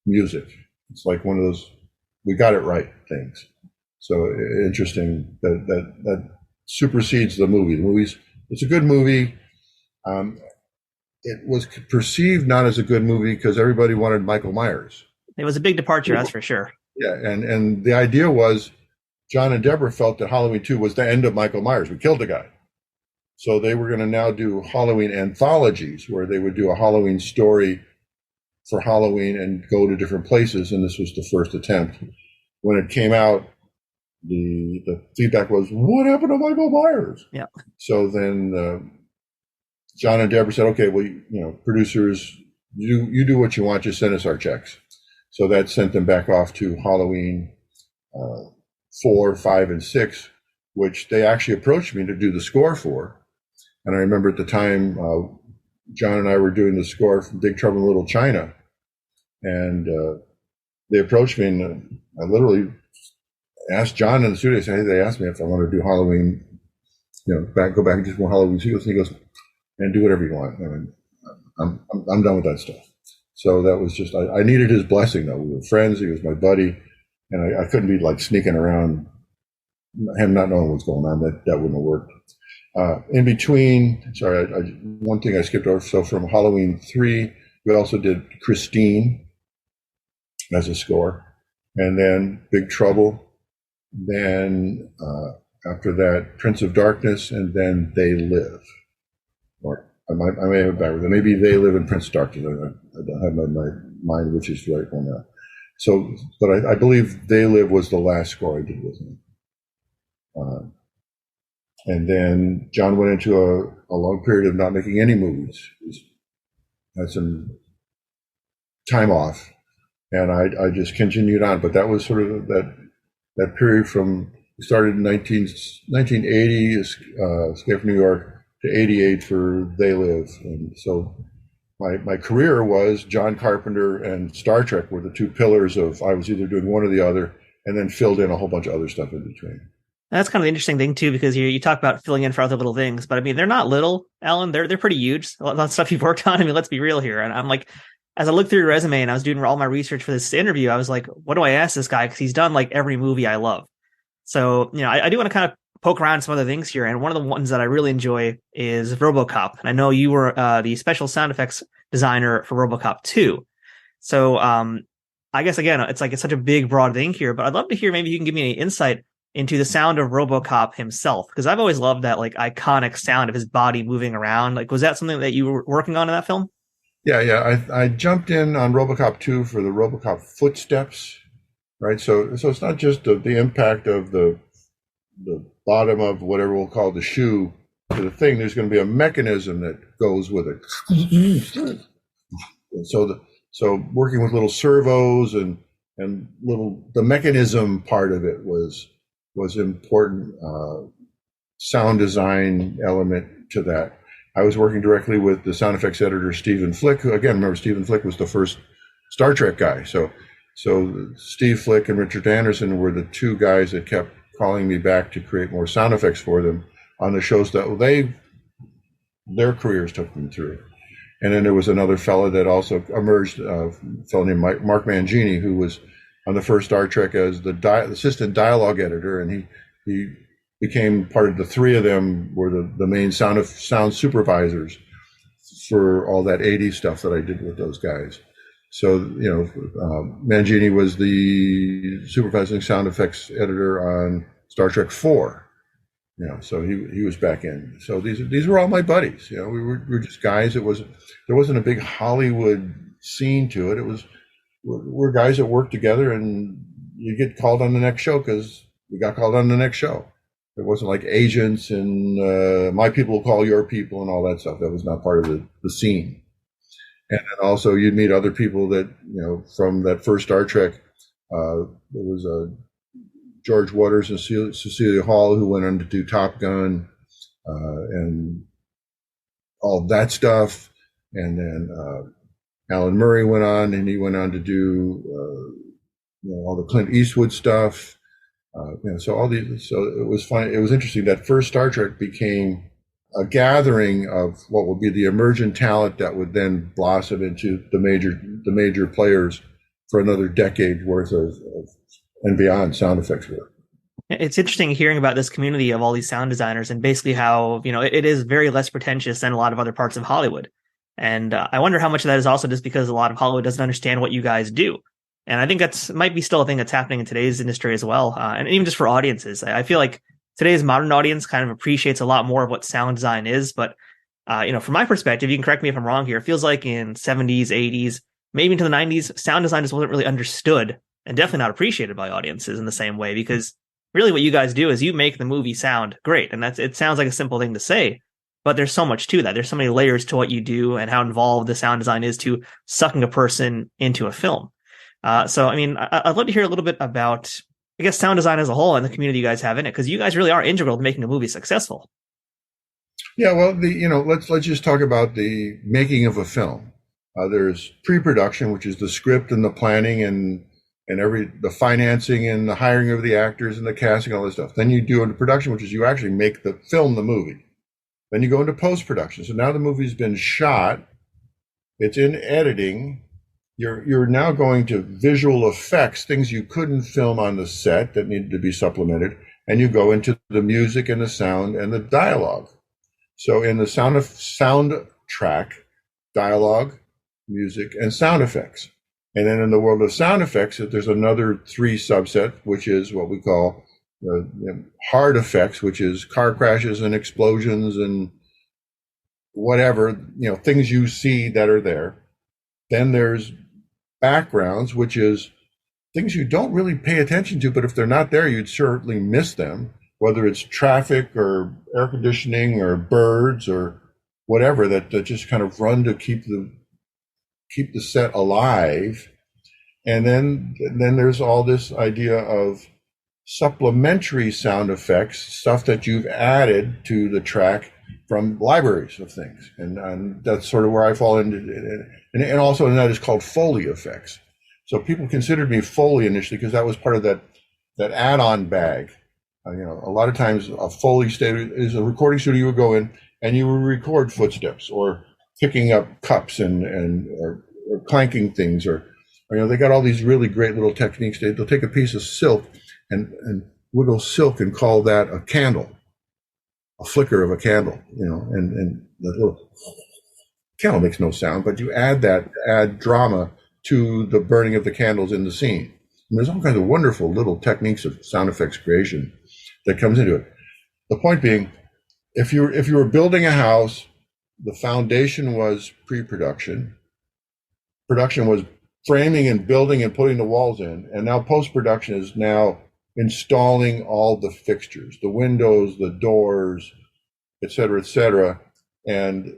music. It's like one of those, we got it right things. So interesting that supersedes the movie. It's a good movie. It was perceived not as a good movie because everybody wanted Michael Myers. It was a big departure, that's for sure. Yeah, and the idea was John and Deborah felt that Halloween 2 was the end of Michael Myers. We killed the guy. So they were going to now do Halloween anthologies where they would do a Halloween story for Halloween and go to different places, and this was the first attempt. When it came out, the feedback was, what happened to Michael Myers? Yeah. So then John and Deborah said, okay, well, producers, you do what you want, just send us our checks. So that sent them back off to Halloween 4, 5, and 6, which they actually approached me to do the score for. And I remember at the time, John and I were doing the score for Big Trouble in Little China. And they approached me, and I literally asked John in the studio, they asked me if I wanted to do Halloween, go back and do more Halloween sequels. And he goes, and do whatever you want. I mean, I'm done with that stuff. So that was just, I needed his blessing, though. We were friends. He was my buddy. And I couldn't be like sneaking around, him not knowing what's going on. That wouldn't have worked. In between, one thing I skipped over. So from Halloween 3, we also did Christine as a score. And then Big Trouble. Then after that, Prince of Darkness. And then They Live. Or I may have it backwards. Maybe They Live in Prince of Darkness. I don't have my mind which is right one now. So, but I believe They Live was the last score I did with him. And then John went into a long period of not making any movies. He had some time off, and I just continued on. But that was sort of that period from, we started in 1980, Escape from New York, to 88 for They Live. And so my career was John Carpenter and Star Trek were the two pillars of, I was either doing one or the other, and then filled in a whole bunch of other stuff in between. That's kind of the interesting thing too, because you talk about filling in for other little things, but I mean, they're not little, Allan. They're pretty huge. A lot of stuff you've worked on. I mean, let's be real here. And I'm like, as I looked through your resume and I was doing all my research for this interview, I was like, what do I ask this guy? Because he's done like every movie I love. So, I do want to kind of poke around some other things here. And one of the ones that I really enjoy is RoboCop. And I know you were the special sound effects designer for RoboCop 2. So I guess, again, it's such a big, broad thing here, but I'd love to hear, maybe you can give me any insight into the sound of RoboCop himself, because I've always loved that like iconic sound of his body moving around. Like, was that something that you were working on in that film? Yeah. I jumped in on RoboCop 2 for the RoboCop footsteps, right? So it's not just the impact of the bottom of whatever we'll call the shoe to the thing. There's going to be a mechanism that goes with it. So working with little servos and the mechanism part of it was important sound design element to that. I was working directly with the sound effects editor, Stephen Flick, who, again, remember, Stephen Flick was the first Star Trek guy. So Steve Flick and Richard Anderson were the two guys that kept calling me back to create more sound effects for them on the shows that their careers took them through. And then there was another fellow that also emerged, a fellow named Mark Mangini, who was on the first Star Trek as the assistant dialogue editor, and he became part of the three of them were the main sound supervisors for all that 80s stuff that I did with those guys. So, Mangini was the supervising sound effects editor on Star Trek 4. So he was back in. So these were all my buddies. We were just guys. There wasn't a big Hollywood scene to it. We're guys that work together, and you get called on the next show because we got called on the next show. It wasn't like agents and my people will call your people and all that stuff. That was not part of the scene. And then also you'd meet other people that, from that first Star Trek. There was George Waters and Cecilia Hall, who went on to do Top Gun and all that stuff. And then Alan Murray went on, and he went on to do all the Clint Eastwood stuff. So it was fun. It was interesting. That first Star Trek became a gathering of what would be the emergent talent that would then blossom into the major players for another decade worth of and beyond sound effects work. It's interesting hearing about this community of all these sound designers and basically how, it is very less pretentious than a lot of other parts of Hollywood. And I wonder how much of that is also just because a lot of Hollywood doesn't understand what you guys do. And I think might be still a thing that's happening in today's industry as well. And even just for audiences, I feel like today's modern audience kind of appreciates a lot more of what sound design is. But, from my perspective, you can correct me if I'm wrong here. It feels like in 70s, 80s, maybe into the 90s, sound design just wasn't really understood and definitely not appreciated by audiences in the same way, because really what you guys do is you make the movie sound great. And it sounds like a simple thing to say, but there's so much to that. There's so many layers to what you do and how involved the sound design is to sucking a person into a film. So, I'd love to hear a little bit about, I guess, sound design as a whole and the community you guys have in it, because you guys really are integral to making a movie successful. Yeah, well, let's just talk about the making of a film. There's pre-production, which is the script and the planning and the financing and the hiring of the actors and the casting, all this stuff. Then you do into production, which is you actually make the movie. Then you go into post-production. So now the movie's been shot, it's in editing. You're now going to visual effects, things you couldn't film on the set that needed to be supplemented, and you go into the music and the sound and the dialogue. So in the soundtrack, dialogue, music, and sound effects. And then in the world of sound effects, there's another 3 subset, which is what we call hard effects, which is car crashes and explosions and whatever, things you see that are there. Then there's backgrounds, which is things you don't really pay attention to, but if they're not there, you'd certainly miss them, whether it's traffic or air conditioning or birds or whatever that just kind of run to keep the set alive. And then there's all this idea of supplementary sound effects, stuff that you've added to the track from libraries of things. And that's sort of where I fall into, and also that is called Foley effects. So people considered me Foley initially because that was part of that add-on bag. A lot of times a Foley studio is a recording studio you would go in and you would record footsteps or picking up cups or clanking things, or they got all these really great little techniques. They'll take a piece of silk and wiggle silk and call that a candle, a flicker of a candle, and the little candle makes no sound, but you add drama to the burning of the candles in the scene. And there's all kinds of wonderful little techniques of sound effects creation that comes into it. The point being, if you were building a house, the foundation was pre-production. Production was framing and building and putting the walls in, and now post-production is now installing all the fixtures, the windows, the doors, et cetera, and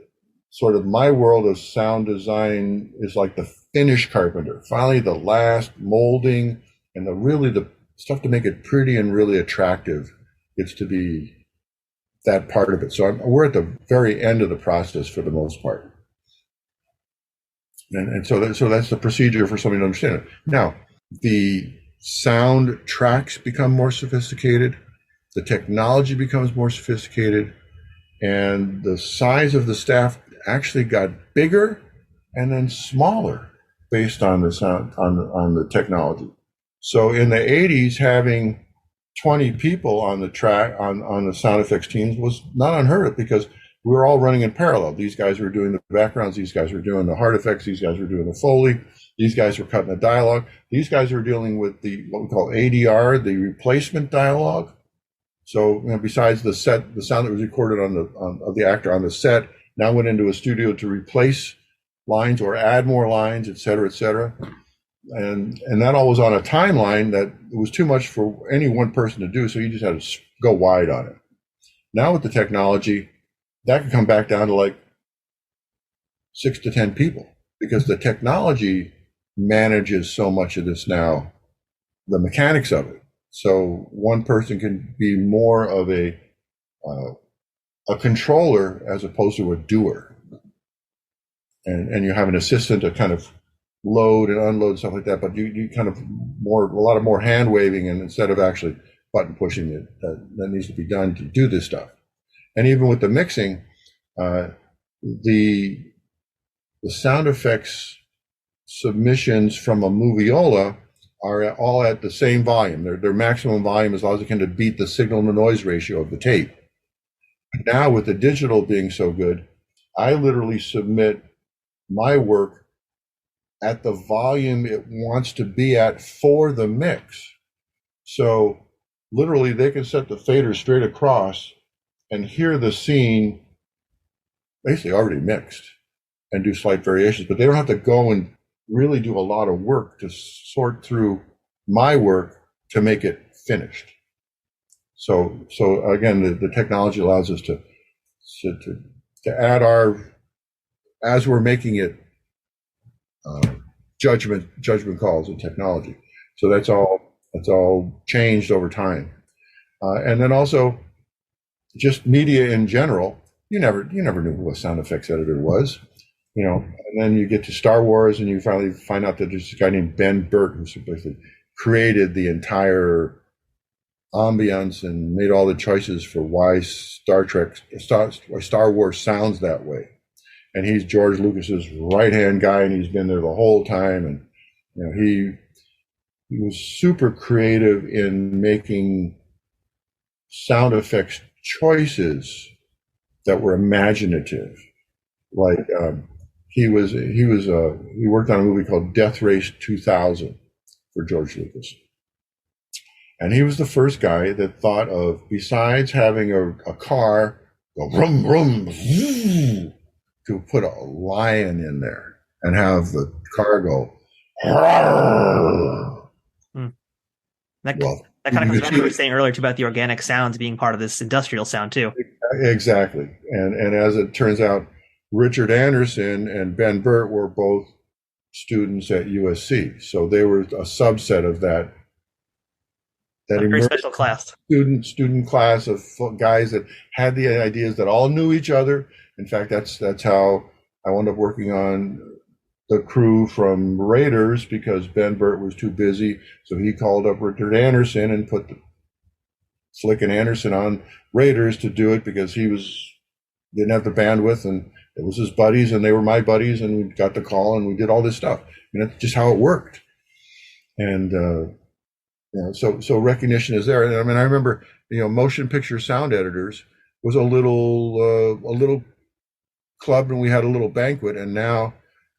sort of my world of sound design is like the finish carpenter. Finally, the last molding and the stuff to make it pretty and really attractive gets to be that part of it. So we're at the very end of the process for the most part. And so that's the procedure for somebody to understand it. Now, the sound tracks become more sophisticated, the technology becomes more sophisticated, and the size of the staff actually got bigger and then smaller based on the sound, on the technology. So in the 80s, having 20 people on the track, on the sound effects teams was not unheard of because we were all running in parallel. These guys were doing the backgrounds. These guys were doing the hard effects. These guys were doing the Foley. These guys were cutting the dialogue. These guys were dealing with what we call ADR, the replacement dialogue. So besides the sound that was recorded of the actor on the set, now went into a studio to replace lines or add more lines, et cetera, et cetera. And that all was on a timeline that it was too much for any one person to do. So you just had to go wide on it. Now with the technology, that could come back down to like 6 to 10 people because the technology manages so much of this now, the mechanics of it. So one person can be more of a controller as opposed to a doer. And you have an assistant to kind of load and unload stuff like that, but you kind of a lot of more hand waving, and instead of actually button pushing that needs to be done to do this stuff. And even with the mixing, the sound effects submissions from a moviola are all at the same volume. Their maximum volume as long as it can to beat the signal to noise ratio of the tape. Now with the digital being so good, I literally submit my work at the volume it wants to be at for the mix. So literally they can set the fader straight across and hear the scene basically already mixed and do slight variations, but they don't have to go and really do a lot of work to sort through my work to make it finished. So again, the technology allows us to add our, as we're making it, judgment calls and technology. So that's all changed over time. And then also just media in general, you never knew who a sound effects editor was. And then you get to Star Wars and you finally find out that there's a guy named Ben Burtt who basically created the entire ambience and made all the choices for why Star Wars sounds that way. And he's George Lucas's right-hand guy, and he's been there the whole time. And he was super creative in making sound effects choices that were imaginative. Like he worked on a movie called Death Race 2000 for George Lucas. And he was the first guy that thought of, besides having a car go rum, rum, zoo, to put a lion in there and have the car go. That kind of comes back to what you were saying earlier too, about the organic sounds being part of this industrial sound too. Exactly. And as it turns out, Richard Anderson and Ben Burtt were both students at USC. So they were a subset of that very special class. Student class of guys that had the ideas, that all knew each other. In fact, that's how I wound up working on the crew from Raiders, because Ben Burtt was too busy. So he called up Richard Anderson and put Flick and Anderson on Raiders to do it, because didn't have the bandwidth, and it was his buddies and they were my buddies, and we got the call and we did all this stuff. And that's just how it worked. And so recognition is there. And I mean, I remember, motion picture sound editors was a little club, and we had a little banquet, and now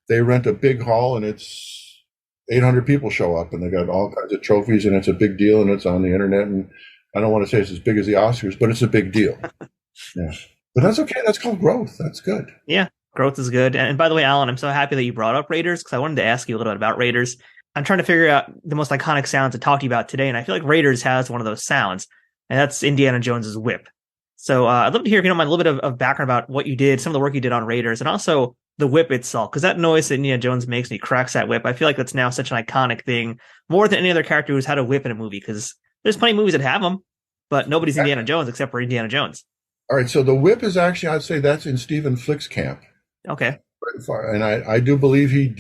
they rent a big hall and it's 800 people show up, and they got all kinds of trophies, and it's a big deal, and it's on the internet. And I don't want to say it's as big as the Oscars, but it's a big deal. Yeah. But that's okay. That's called growth. That's good. Yeah. Growth is good. And by the way, Allan, I'm so happy that you brought up Raiders, because I wanted to ask you a little bit about Raiders. I'm trying to figure out the most iconic sound to talk to you about today, and I feel like Raiders has one of those sounds, and that's Indiana Jones's whip. So I'd love to hear, if you don't mind, a little bit of background about what you did, some of the work you did on Raiders, and also the whip itself, because that noise that Indiana Jones makes when he cracks that whip, I feel like that's now such an iconic thing, more than any other character who's had a whip in a movie, because there's plenty of movies that have them, but nobody's Indiana Jones except for Indiana Jones. All right, so the whip is actually, I'd say that's in Stephen Flick's camp. Okay. And I do believe he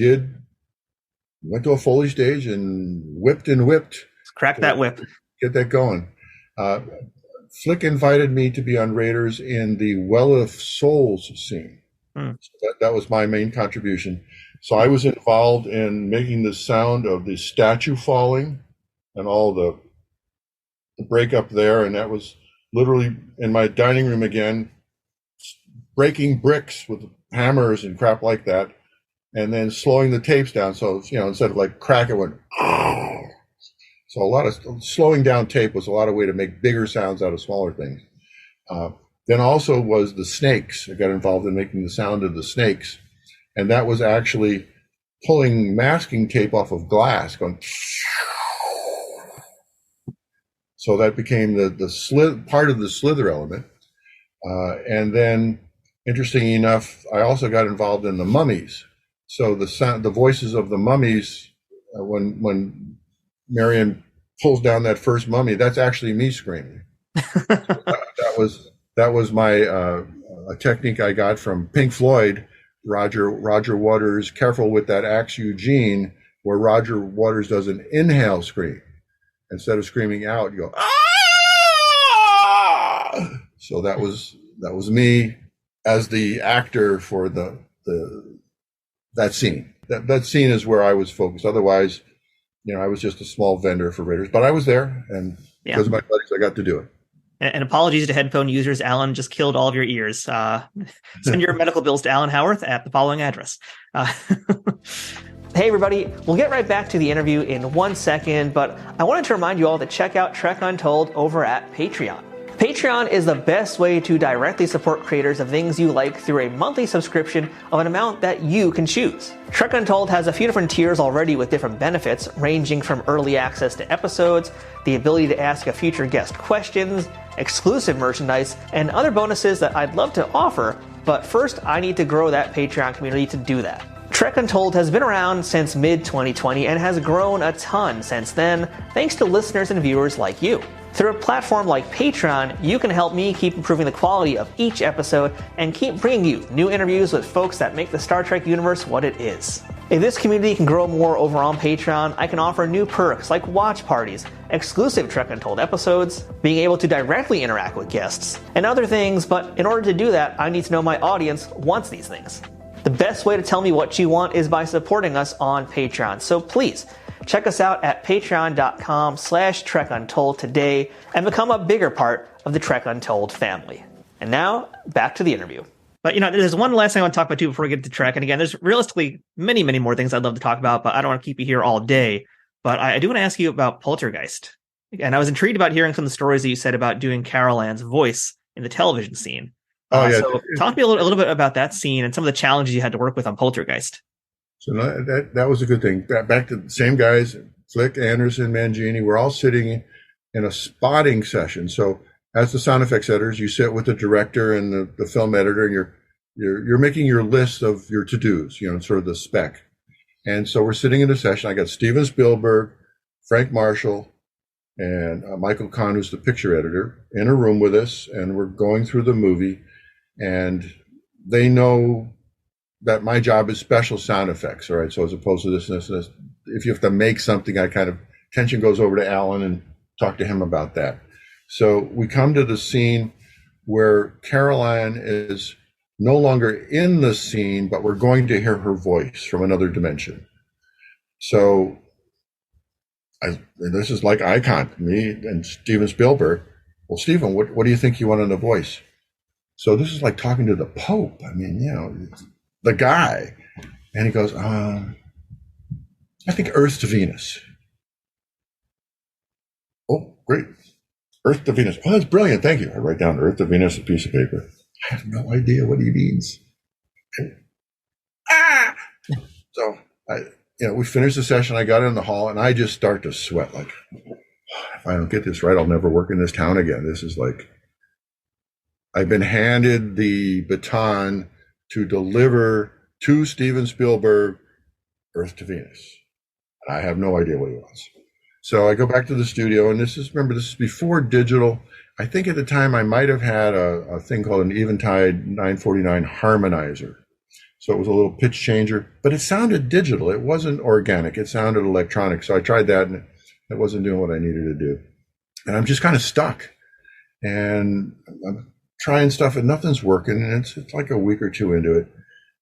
went to a Foley stage and whipped. Crack that whip. Get that going. Flick invited me to be on Raiders in the Well of Souls scene. So that was my main contribution. So I was involved in making the sound of the statue falling and all the breakup there. And that was literally in my dining room again, breaking bricks with hammers and crap like that, and then slowing the tapes down. So, instead of like crack, it went. So a lot of slowing down tape was a lot of way to make bigger sounds out of smaller things. Then also was the snakes. I got involved in making the sound of the snakes. And that was actually pulling masking tape off of glass, going. So that became the part of the slither element. And then, interestingly enough, I also got involved in the mummies. So the voices of the mummies, when Marion pulls down that first mummy, that's actually me screaming. that was my a technique I got from Pink Floyd, Roger Waters' "Careful with That Axe, Eugene," where Roger Waters does an inhale scream. Instead of screaming out, you go, "Ah!" So that was that was me as the actor for that scene. That scene is where I was focused. Otherwise, I was just a small vendor for Raiders, but I was there, and because of my buddies, I got to do it. And apologies to headphone users. Allan just killed all of your ears. Send your medical bills to Allan Howarth at the following address. Hey, everybody. We'll get right back to the interview in 1 second, but I wanted to remind you all to check out Trek Untold over at Patreon. Patreon is the best way to directly support creators of things you like through a monthly subscription of an amount that you can choose. Trek Untold has a few different tiers already with different benefits, ranging from early access to episodes, the ability to ask a future guest questions, exclusive merchandise, and other bonuses that I'd love to offer, but first I need to grow that Patreon community to do that. Trek Untold has been around since mid-2020 and has grown a ton since then, thanks to listeners and viewers like you. Through a platform like Patreon, you can help me keep improving the quality of each episode and keep bringing you new interviews with folks that make the Star Trek universe what it is. If this community can grow more over on Patreon, I can offer new perks like watch parties, exclusive Trek Untold episodes, being able to directly interact with guests, and other things, but in order to do that, I need to know my audience wants these things. The best way to tell me what you want is by supporting us on Patreon, so please, check us out at patreon.com/TrekUntold today and become a bigger part of the Trek Untold family. And now, back to the interview. But, there's one last thing I want to talk about, too, before we get to Trek. And again, there's realistically many, many more things I'd love to talk about, but I don't want to keep you here all day. But I do want to ask you about Poltergeist. And I was intrigued about hearing some of the stories that you said about doing Carol Ann's voice in the television scene. So talk to me a little bit about that scene and some of the challenges you had to work with on Poltergeist. So that was a good thing. Back to the same guys, Flick, Anderson, Mangini, we're all sitting in a spotting session. So as the sound effects editors, you sit with the director and the film editor, and you're making your list of your to-dos, sort of the spec. And so we're sitting in a session. I got Steven Spielberg, Frank Marshall, and Michael Kahn, who's the picture editor, in a room with us, and we're going through the movie, and they know that my job is special sound effects, all right? So as opposed to this, if you have to make something, attention goes over to Allan and talk to him about that. So we come to the scene where Carol Ann is no longer in the scene, but we're going to hear her voice from another dimension. So this is like icon, me and Steven Spielberg. Well, Steven, what do you think you want in the voice? So this is like talking to the Pope. The guy. And he goes, I think Earth to Venus. Oh, great. Earth to Venus. Oh, that's brilliant. Thank you. I write down Earth to Venus, a piece of paper. I have no idea what he means. So we finished the session. I got in the hall and I just start to sweat. Like, if I don't get this right, I'll never work in this town again. This is like, I've been handed the baton to deliver to Steven Spielberg Earth to Venus. And I have no idea what he wants. So I go back to the studio, and this is before digital. I think at the time I might have had a thing called an Eventide 949 harmonizer. So it was a little pitch changer, but it sounded digital. It wasn't organic. It sounded electronic. So I tried that, and it wasn't doing what I needed to do. And I'm just kind of stuck. And I'm trying stuff, and nothing's working. And it's like a week or two into it.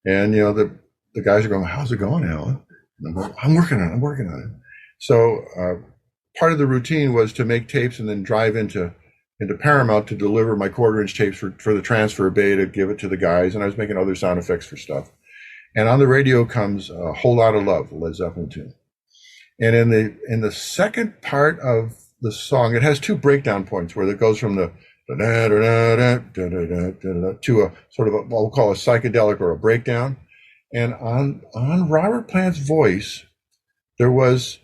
And, the guys are going, how's it going, Allan? And I'm going, I'm working on it. So part of the routine was to make tapes and then drive into Paramount to deliver my quarter-inch tapes for the transfer bay to give it to the guys. And I was making other sound effects for stuff. And on the radio comes A Whole Lot of Love, the Led Zeppelin tune. And in the second part of the song, it has two breakdown points where it goes from the to a sort of what we'll call a psychedelic or a breakdown. And on Robert Plant's voice, there was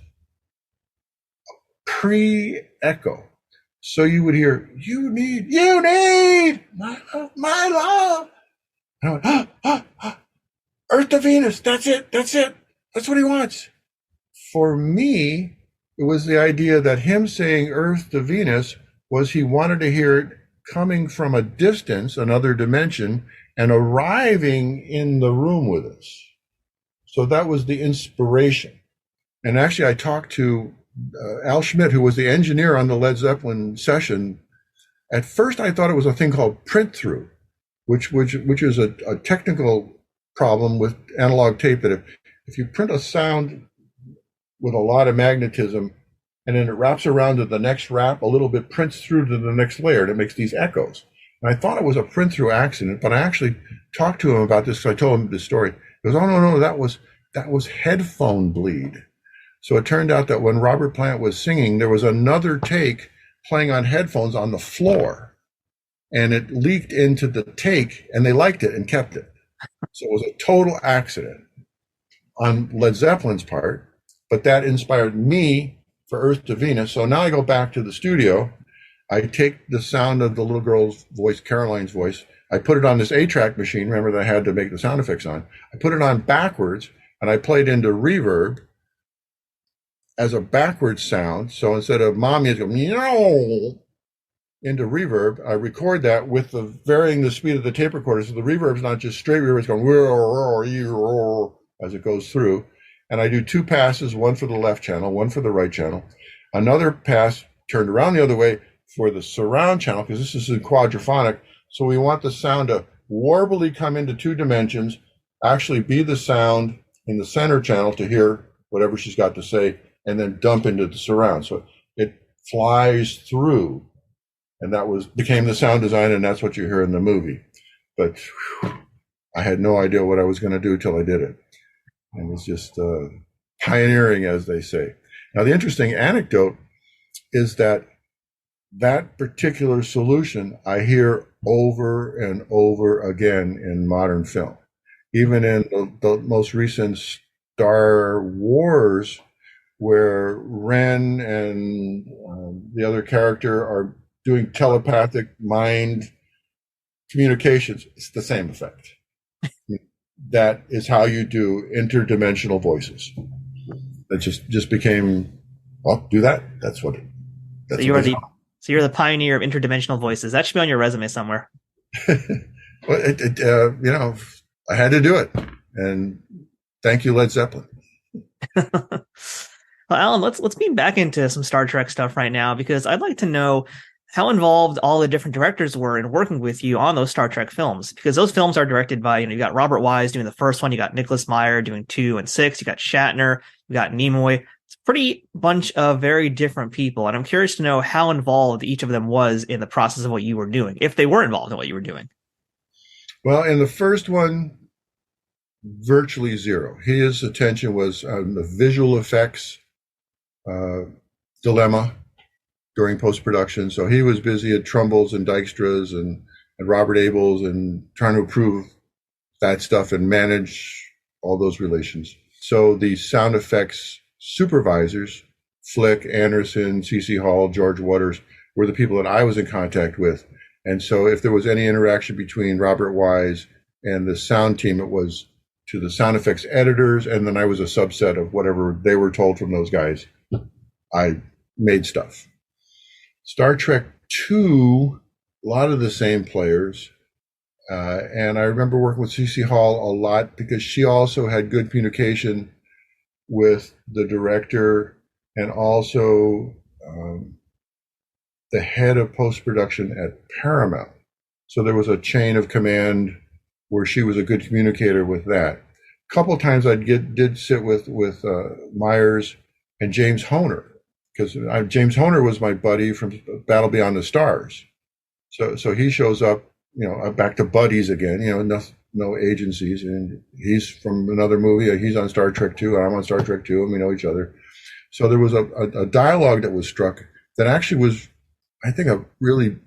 a pre-echo. So you would hear, you need my love. And I went, Earth to Venus, that's it. That's what he wants. For me, it was the idea that him saying Earth to Venus was he wanted to hear it coming from a distance, another dimension, and arriving in the room with us. So that was the inspiration. And actually, I talked to Al Schmidt, who was the engineer on the Led Zeppelin session. At first, I thought it was a thing called print through. which is a technical problem with analog tape, that if you print a sound with a lot of magnetism and then it wraps around to the next wrap, a little bit prints through to the next layer, and it makes these echoes. And I thought it was a print through accident, but I actually talked to him about this. So I told him this story. He goes, "Oh, no, that was headphone bleed." So it turned out that when Robert Plant was singing, there was another take playing on headphones on the floor, and it leaked into the take, and they liked it and kept it. So it was a total accident on Led Zeppelin's part, but that inspired me for Earth to Venus. So now I go back to the studio. I take the sound of the little girl's voice, Caroline's voice. I put it on this 8-track machine. Remember that I had to make the sound effects on. I put it on backwards, and I played into reverb as a backwards sound. So instead of mommy, it's going into reverb. I record that with the varying the speed of the tape recorder. So the reverb is not just straight reverb, it's going as it goes through. And I do 2 passes, one for the left channel, one for the right channel. Another pass turned around the other way for the surround channel, because this is in quadraphonic. So we want the sound to warbly come into 2 dimensions, actually be the sound in the center channel to hear whatever she's got to say, and then dump into the surround. So it flies through. And that became the sound design, and that's what you hear in the movie. But I had no idea what I was going to do till I did it. It was just pioneering, as they say. Now, the interesting anecdote is that particular solution I hear over and over again in modern film. Even in the most recent Star Wars, where Ren and the other character are doing telepathic mind communications, it's the same effect. That is how you do interdimensional voices. It just became, well, do that. That's what. So you're the pioneer of interdimensional voices. That should be on your resume somewhere. Well, I had to do it, and thank you, Led Zeppelin. Well, Allan, let's beam back into some Star Trek stuff right now, because I'd like to know how involved all the different directors were in working with you on those Star Trek films, because those films are directed by, you got Robert Wise doing the first one, you got Nicholas Meyer doing 2 and 6, you got Shatner, you got Nimoy. It's a pretty bunch of very different people. And I'm curious to know how involved each of them was in the process of what you were doing, if they were involved in what you were doing. Well, in the first one, virtually zero. His attention was on the visual effects dilemma during post-production. So he was busy at Trumbull's and Dykstra's and Robert Abel's and trying to improve that stuff and manage all those relations. So the sound effects supervisors, Flick, Anderson, C.C. Hall, George Waters, were the people that I was in contact with. And so if there was any interaction between Robert Wise and the sound team, it was to the sound effects editors, and then I was a subset of whatever they were told from those guys. I made stuff. Star Trek 2, a lot of the same players. And I remember working with C.C. Hall a lot because she also had good communication with the director and also the head of post-production at Paramount. So there was a chain of command where she was a good communicator with that. A couple of times I did sit with Myers and James Honer, because James Honer was my buddy from Battle Beyond the Stars. So he shows up, back to buddies again, no agencies. And he's from another movie. He's on Star Trek 2, and I'm on Star Trek 2, and we know each other. So there was a dialogue that was struck that actually was, I think, really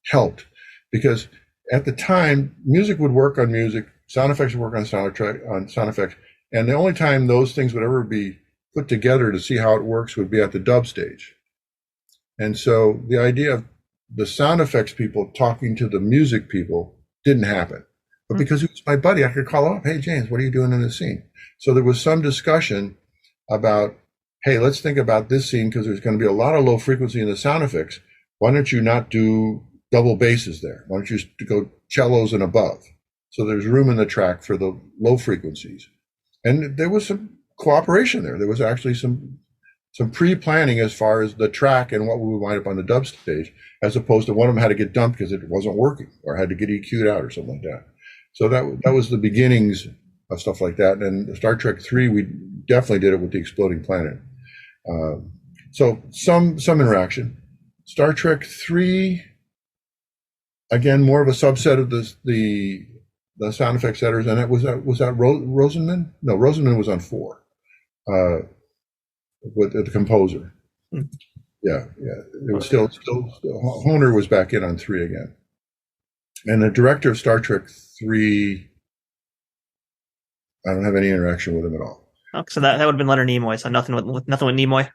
helped, because at the time, music would work on music, sound effects would work on sound effects, and the only time those things would ever be put together to see how it works would be at the dub stage. And so the idea of the sound effects people talking to the music people didn't happen. But because he was my buddy, I could call him up, "Hey, James, what are you doing in this scene?" So there was some discussion about, hey, let's think about this scene because there's going to be a lot of low frequency in the sound effects. Why don't you not do double basses there? Why don't you go cellos and above? So there's room in the track for the low frequencies. And there was some cooperation there. There was actually some some pre-planning as far as the track and what we would wind up on the dub stage, as opposed to one of them had to get dumped because it wasn't working or had to get EQ'd out or something like that. So that was the beginnings of stuff like that. And Star Trek 3, we definitely did it with the exploding planet. So some interaction. Star Trek 3, again, more of a subset of the sound effects editors. And was that Rosenman? No, Rosenman was on 4 with the composer. Yeah. It was still Honer was back in on 3 again. And the director of Star Trek 3, I don't have any interaction with him at all. Oh, so that would have been Leonard Nimoy. So nothing with Nimoy.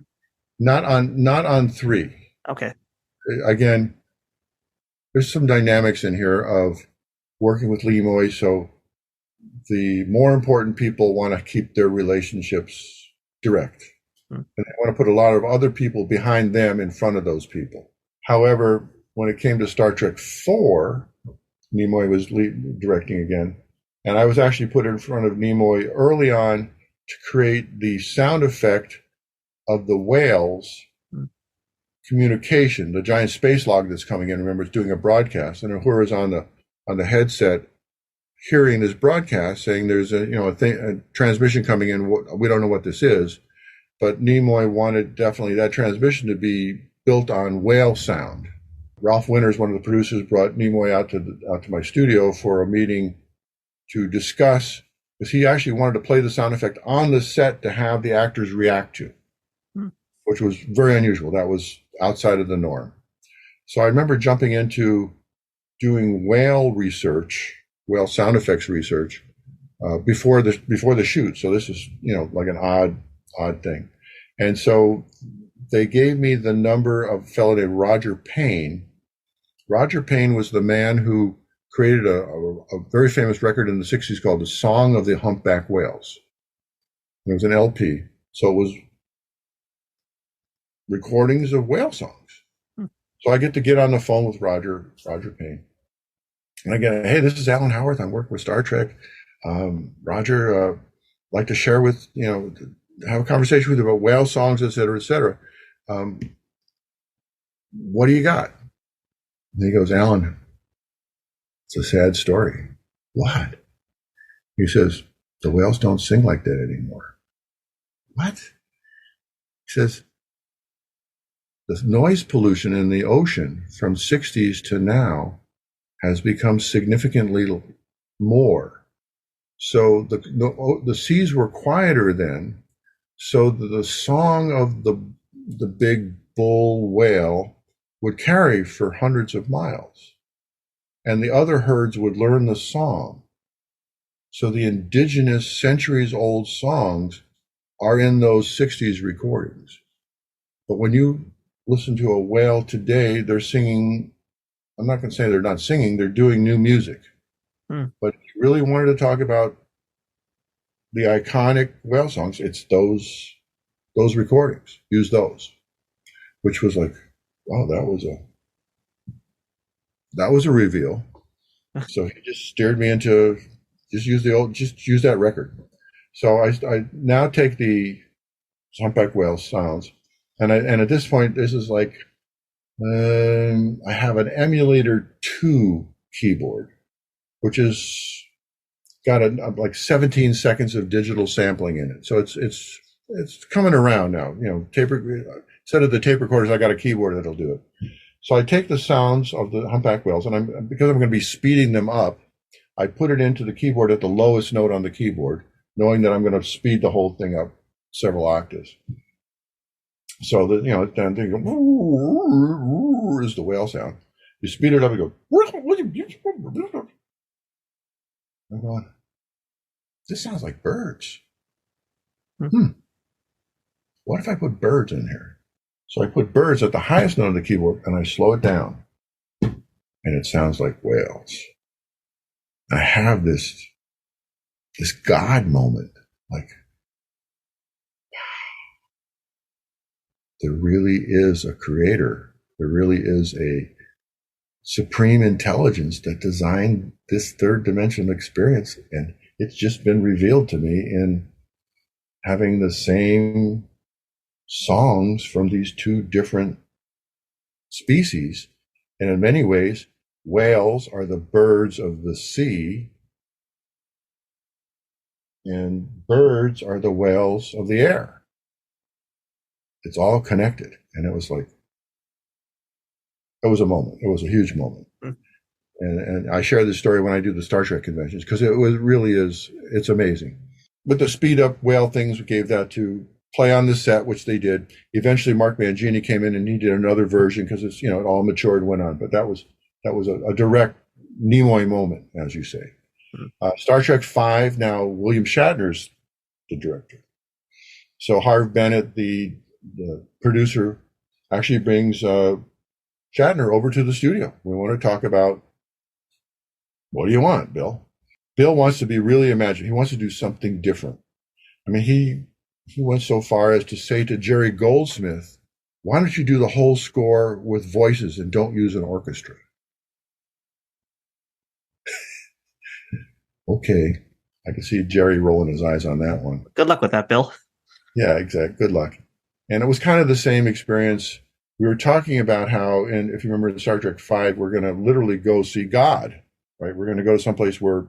Not on 3. Okay. Again, there's some dynamics in here of working with Nimoy. So the more important people want to keep their relationships direct, and they want to put a lot of other people behind them in front of those people. However, when it came to Star Trek 4, Nimoy was directing again, and I was actually put in front of Nimoy early on to create the sound effect of the whales communication, the giant space log that's coming in. Remember, it's doing a broadcast, and Uhura's on the headset hearing this broadcast saying there's a transmission coming in. We don't know what this is, but Nimoy wanted definitely that transmission to be built on whale sound. Ralph Winters, one of the producers, brought Nimoy out to my studio for a meeting to discuss, because he actually wanted to play the sound effect on the set to have the actors react to, which was very unusual. That was outside of the norm. So I remember jumping into doing whale sound effects research before the shoot. So this is like an odd thing. And so they gave me the number of a fellow named Roger Payne. Roger Payne was the man who created a very famous record in the 60s called The Song of the Humpback Whales. It was an LP. So it was recordings of whale songs. So I get to get on the phone with Roger Payne. And I get, hey, this is Allan Howarth. I'm working with Star Trek. Roger, like to share with, have a conversation with you about whale songs, et cetera, et cetera. What do you got? And he goes, Allan, it's a sad story. What? He says, the whales don't sing like that anymore. What? He says, the noise pollution in the ocean from 60s to now has become significantly more. So the seas were quieter then, so the song of the big bull whale would carry for hundreds of miles, and the other herds would learn the song. So the indigenous centuries-old songs are in those 60s recordings. But when you listen to a whale today, they're singing. I'm not going to say they're not singing, they're doing new music. But if you really wanted to talk about the iconic whale songs, it's those recordings. Use those. Which was like, wow, that was a reveal. So he just steered me into just use that record. So I now take the humpback whale sounds, and at this point, this is like, I have an Emulator 2 keyboard, which has got like 17 seconds of digital sampling in it. So it's coming around now. Instead of the tape recorders, I got a keyboard that'll do it. So I take the sounds of the humpback whales, and because I'm going to be speeding them up, I put it into the keyboard at the lowest note on the keyboard, knowing that I'm going to speed the whole thing up several octaves. So that it's down there, is the whale sound. You speed it up and go. I'm going, this sounds like birds. What if I put birds in here? So I put birds at the highest note on the keyboard, and I slow it down, and it sounds like whales. I have this God moment, like, there really is a creator. There really is a supreme intelligence that designed this third dimensional experience. And it's just been revealed to me in having the same songs from these two different species. And in many ways, whales are the birds of the sea, and birds are the whales of the air. It's all connected. And it was like, it was a moment. It was a huge moment. And I share this story when I do the Star Trek conventions, because it's amazing. But the speed up whale things, we gave that to play on the set, which they did. Eventually, Mark Mangini came in and he did another version because it's, it all matured and went on. But that was a direct Nimoy moment, as you say. Star Trek V, now William Shatner's the director. So Harv Bennett, the producer, actually brings Shatner over to the studio. We want to talk about, what do you want, Bill? Bill wants to be really imaginative. He wants to do something different. I mean, he went so far as to say to Jerry Goldsmith, why don't you do the whole score with voices and don't use an orchestra? Okay. I can see Jerry rolling his eyes on that one. Good luck with that, Bill. Yeah, exactly. Good luck. And it was kind of the same experience. We were talking about how, and if you remember in Star Trek V, we're going to literally go see God, right? We're going to go to someplace where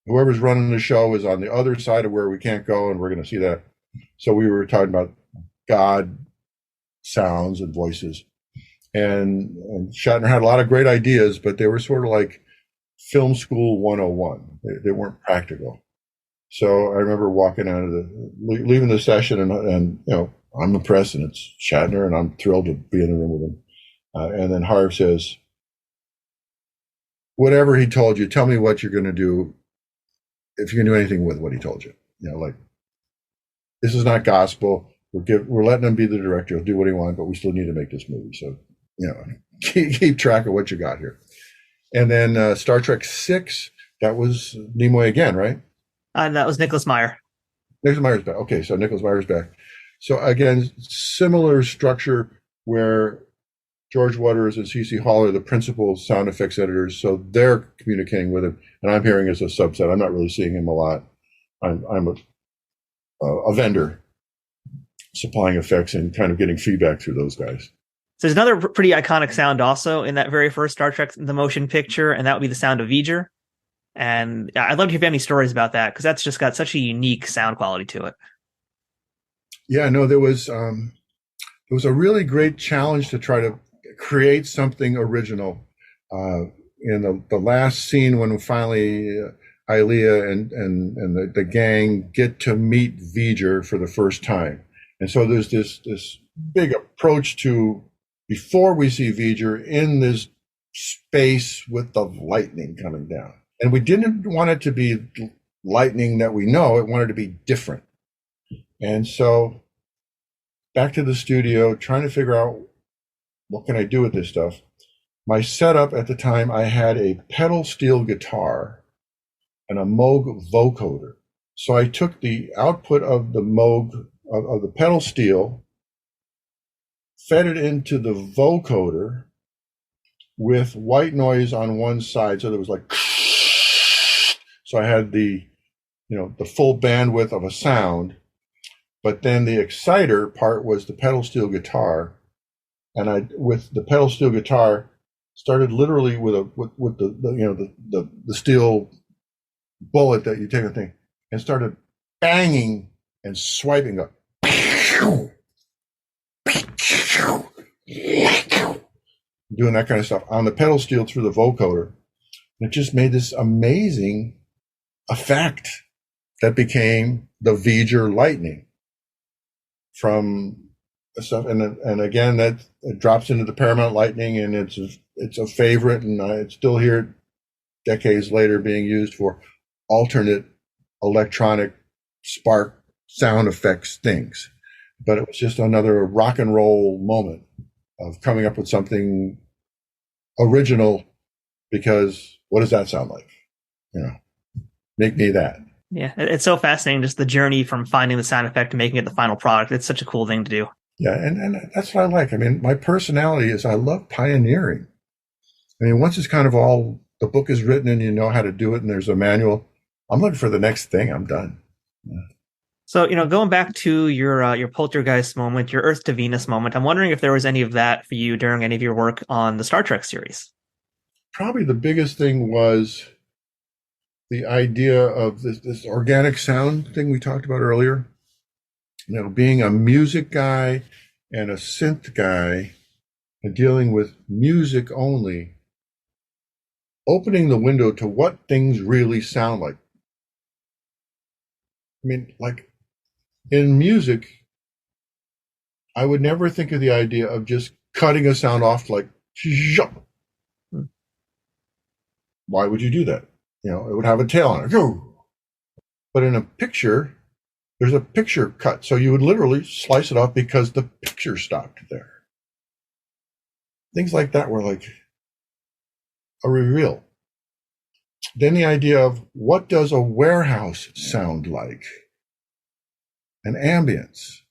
whoever's running the show is on the other side of where we can't go, and we're going to see that. So we were talking about God sounds and voices. And Shatner had a lot of great ideas, but they were sort of like film school 101. They weren't practical. So I remember walking out of leaving the session, and I'm impressed, and it's Shatner, and I'm thrilled to be in the room with him. And then Harv says, whatever he told you, tell me what you're going to do, if you can do anything with what he told you. Like, this is not gospel. We're letting him be the director. He'll do what he wants, but we still need to make this movie. So, keep track of what you got here. And then Star Trek VI, that was Nimoy again, right? That was Nicholas Meyer. Nicholas Meyer's back. Okay, so Nicholas Meyer's back. So again, similar structure where George Waters and C.C. Hall are the principal sound effects editors, so they're communicating with him, and I'm hearing as a subset. I'm not really seeing him a lot. I'm a vendor supplying effects and kind of getting feedback through those guys. So there's another pretty iconic sound also in that very first Star Trek, the motion picture, and that would be the sound of V'ger. And I'd love to hear any stories about that, because that's just got such a unique sound quality to it. Yeah, no, there was a really great challenge to try to create something original. In the last scene, when finally Ilea and the gang get to meet V'ger for the first time, and so there's this big approach to, before we see V'ger in this space with the lightning coming down. And we didn't want it to be lightning that we know. It wanted to be different. And so back to the studio, trying to figure out, what can I do with this stuff? My setup at the time, I had a pedal steel guitar and a Moog vocoder. So I took the output of the Moog, of the pedal steel, fed it into the vocoder with white noise on one side. So there was like, so I had the full bandwidth of a sound, but then the exciter part was the pedal steel guitar. And I, with the pedal steel guitar, started literally with the steel bullet that you take a thing, and started banging and swiping up, doing that kind of stuff on the pedal steel through the vocoder. And it just made this amazing effect that became the V'ger lightning from stuff. And again, that it drops into the Paramount lightning, and it's a favorite, and it's still here decades later being used for alternate electronic spark sound effects things. But it was just another rock and roll moment of coming up with something original, because what does that sound like? Make me that. Yeah, it's so fascinating, just the journey from finding the sound effect to making it the final product. It's such a cool thing to do. Yeah, and that's what I like. I mean, my personality is I love pioneering. I mean, once it's kind of all, the book is written and you know how to do it and there's a manual, I'm looking for the next thing. I'm done. Yeah. So, going back to your poltergeist moment, your Earth to Venus moment, I'm wondering if there was any of that for you during any of your work on the Star Trek series. Probably the biggest thing was the idea of this organic sound thing we talked about earlier. Being a music guy and a synth guy and dealing with music only, opening the window to what things really sound like. I mean, like in music, I would never think of the idea of just cutting a sound off like, why would you do that? It would have a tail on it. But in a picture, there's a picture cut. So you would literally slice it off because the picture stopped there. Things like that were like a reveal. Then the idea of what does a warehouse sound like? An ambience.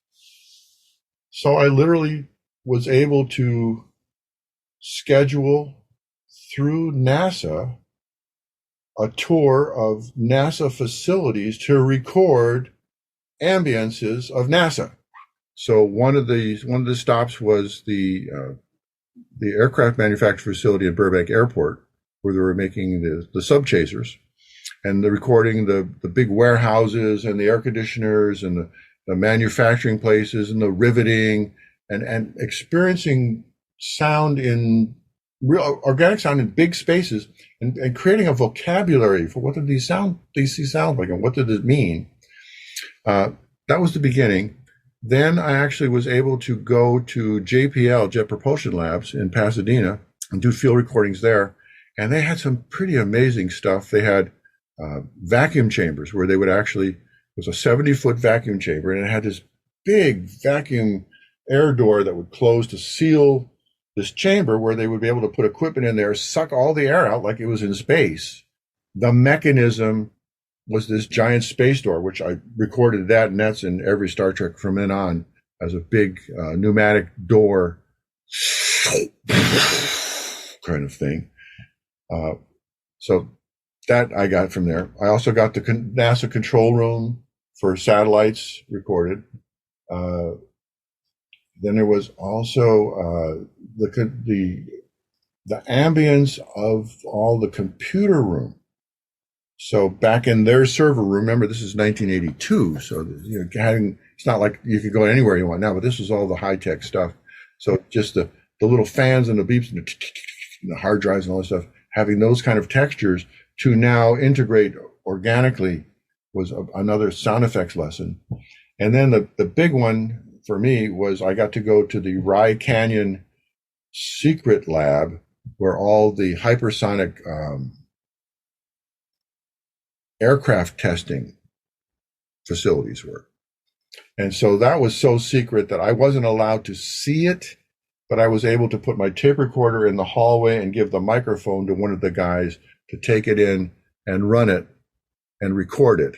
So I literally was able to schedule through NASA a tour of NASA facilities to record ambiences of NASA. So one of the stops was the aircraft manufacturing facility at Burbank Airport, where they were making the sub chasers, and they're recording the big warehouses and the air conditioners and the manufacturing places and the riveting and experiencing sound in real organic sound in big spaces and creating a vocabulary for what did these sound like and what did it mean. That was the beginning. Then I actually was able to go to JPL, Jet Propulsion Labs in Pasadena, and do field recordings there. And they had some pretty amazing stuff. They had vacuum chambers where they would it was a 70-foot vacuum chamber, and it had this big vacuum air door that would close to seal this chamber where they would be able to put equipment in there, suck all the air out like it was in space. The mechanism was this giant space door, which I recorded that, and that's in every Star Trek from then on as a big pneumatic door kind of thing. So that I got from there. I also got the NASA control room for satellites recorded. Then there was also the ambience of all the computer room. So back in their server room, remember this is 1982, so it's not like you could go anywhere you want now, but this was all the high tech stuff. So just the little fans and the beeps and the hard drives and all this stuff, having those kind of textures to now integrate organically was another sound effects lesson. And then the big one for me was I got to go to the Rye Canyon secret lab where all the hypersonic aircraft testing facilities were. And so that was so secret that I wasn't allowed to see it, but I was able to put my tape recorder in the hallway and give the microphone to one of the guys to take it in and run it and record it.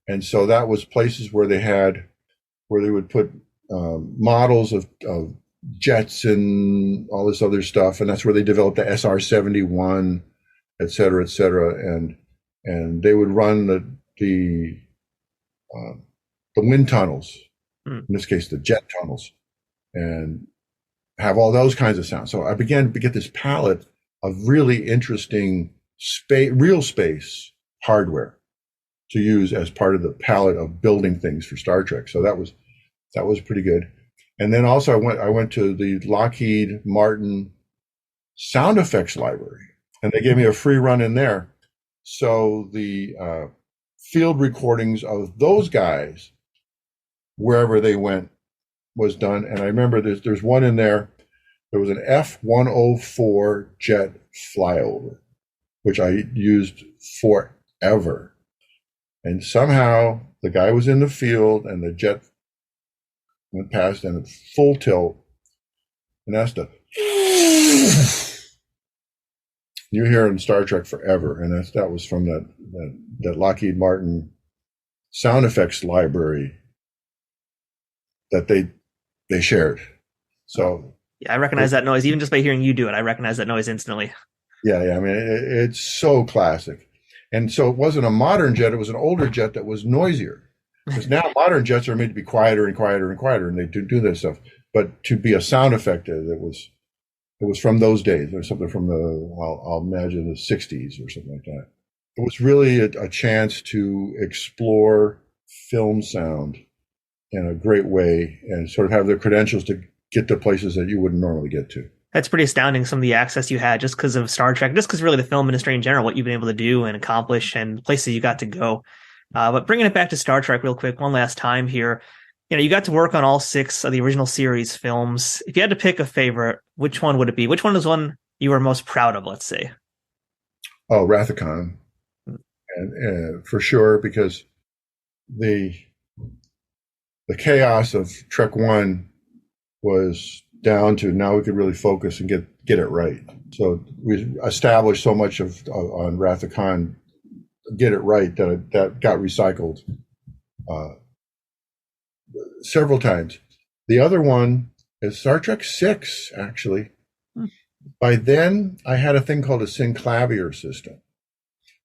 And so that was places where they would put models of jets and all this other stuff. And that's where they developed the SR-71, et cetera, and they would run the wind tunnels, in this case, the jet tunnels, and have all those kinds of sounds. So I began to get this palette of really interesting real space hardware to use as part of the palette of building things for Star Trek. So that was pretty good. And then also I went to the Lockheed Martin sound effects library, and they gave me a free run in there. So the field recordings of those guys, wherever they went, was done. And I remember there's one in there. There was an F-104 jet flyover, which I used forever. And somehow the guy was in the field and the jet went past and at full tilt. And that's the you hear in Star Trek forever. And that was from that Lockheed Martin sound effects library that they shared. So yeah, I recognize that noise. Even just by hearing you do it, I recognize that noise instantly. Yeah. I mean, it's so classic. And so it wasn't a modern jet, it was an older jet that was noisier. Because now modern jets are made to be quieter and quieter and quieter, and they do this stuff. But to be a sound effect, it was from those days. There's something from I'll imagine the 60s or something like that. It was really a chance to explore film sound in a great way and sort of have the credentials to get to places that you wouldn't normally get to. That's pretty astounding, some of the access you had just because of Star Trek, just because really the film industry in general, what you've been able to do and accomplish and places you got to go. But bringing it back to Star Trek real quick, one last time here. You got to work on all 6 of the original series films. If you had to pick a favorite, which one would it be? Which one is one you were most proud of, let's say? Oh, Wrath of Khan. And for sure, because the chaos of Trek 1 was down to now we could really focus and get it right. So we established so much on Wrath of Khan, get it right, that got recycled several times. The other one is Star Trek 6, actually. By then, I had a thing called a synclavier system.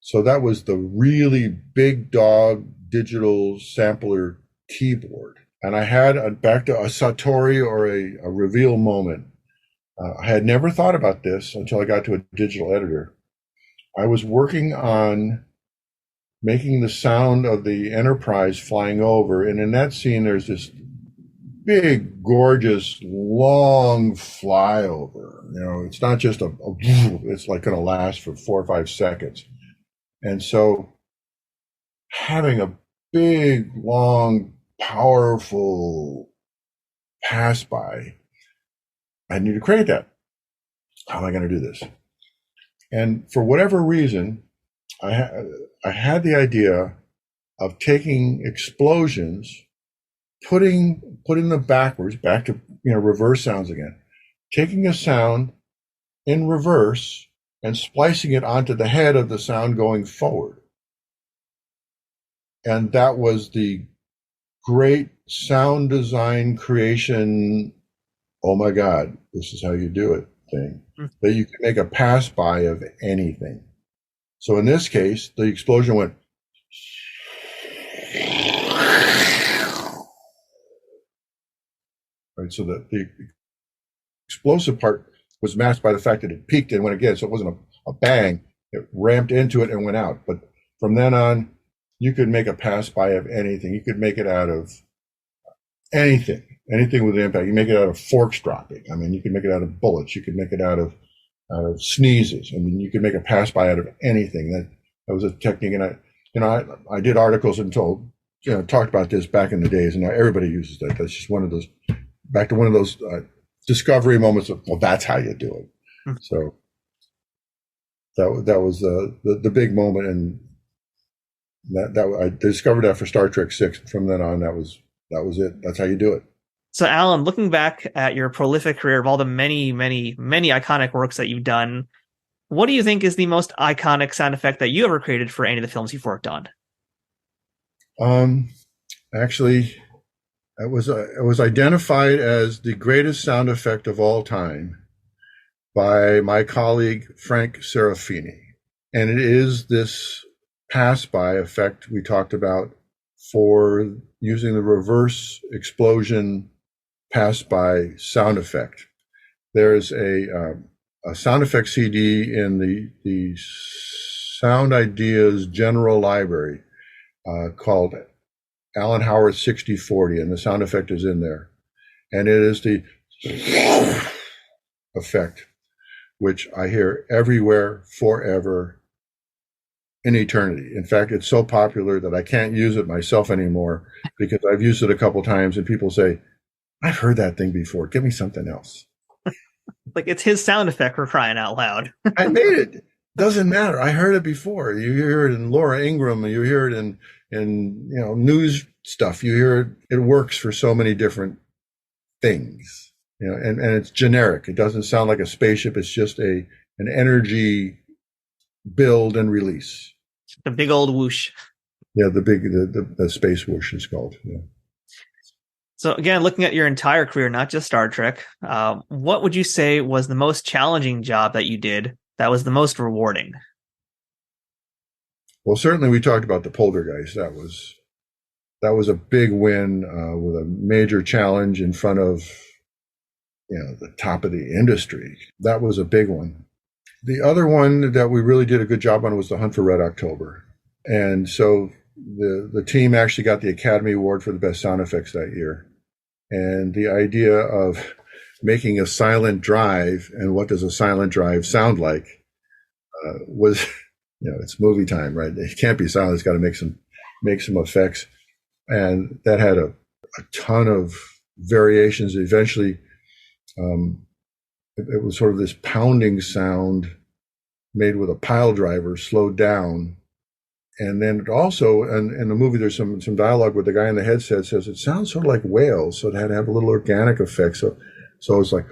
So that was the really big dog digital sampler keyboard. And I had, back to a Satori or a reveal moment, I had never thought about this until I got to a digital editor. I was working on making the sound of the Enterprise flying over. And in that scene, there's this big, gorgeous, long flyover. It's not just it's like going to last for 4 or 5 seconds. And so having a big, long, powerful pass by, I need to create that. How am I going to do this? And for whatever reason, I had the idea of taking explosions, putting them backwards, back to reverse sounds again, taking a sound in reverse and splicing it onto the head of the sound going forward. And that was the great sound design creation, oh my God, this is how you do it thing, that you can make a pass by of anything. So in this case, the explosion went, right? So the explosive part was masked by the fact that it peaked and went again. So it wasn't a bang. It ramped into it and went out. But from then on, you could make a pass by of anything. You could make it out of anything with an impact. You make it out of forks dropping. I mean, you could make it out of bullets. You could make it out of sneezes. I mean, you could make a pass by out of anything. That was a technique. And I did articles and talked about this back in the days, and now everybody uses that. That's just one of those, back to one of those discovery moments of, well, that's how you do it. So that was the big moment, and that I discovered that for Star Trek 6. From then on, that was it. That's how you do it. So, Allan, looking back at your prolific career of all the many, many, many iconic works that you've done, what do you think is the most iconic sound effect that you ever created for any of the films you've worked on? Actually, it was identified as the greatest sound effect of all time by my colleague Frank Serafini, and it is this pass-by effect we talked about for using the reverse explosion pass-by sound effect. There's a sound effect CD in the Sound Ideas General Library called Allan Howarth 6040, and the sound effect is in there. And it is the effect, which I hear everywhere, forever, in eternity. In fact, it's so popular that I can't use it myself anymore because I've used it a couple times and people say, I've heard that thing before. Give me something else. Like, it's his sound effect, for crying out loud. I made it. Doesn't matter. I heard it before. You hear it in Laura Ingraham, and you hear it in news stuff. You hear it. It works for so many different things. And it's generic. It doesn't sound like a spaceship. It's just an energy build and release. The big old whoosh. Yeah, the space whoosh is called. Yeah. So again, looking at your entire career, not just Star Trek, what would you say was the most challenging job that you did that was the most rewarding? Well, certainly we talked about the Poltergeist. That was a big win with a major challenge in front of the top of the industry. That was a big one. The other one that we really did a good job on was The Hunt for Red October. And so the team actually got the Academy Award for the best sound effects that year. And the idea of making a silent drive and what does a silent drive sound like was, it's movie time, right? It can't be silent. It's got to make some effects. And that had a ton of variations. Eventually, it was sort of this pounding sound made with a pile driver slowed down. And then it also, and in the movie, there's some dialogue where the guy in the headset says, it sounds sort of like whales. So it had to have a little organic effect. So it's like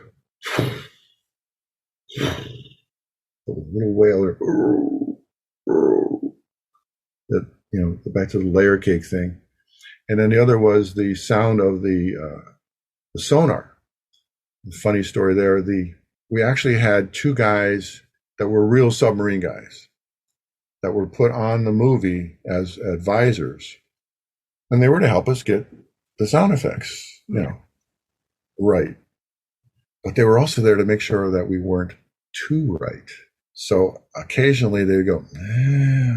a little whale that, back to the layer cake thing. And then the other was the sound of the sonar. The funny story there, we actually had two guys that were real submarine guys that were put on the movie as advisors. And they were to help us get the sound effects, right. But they were also there to make sure that we weren't too right. So occasionally they would go,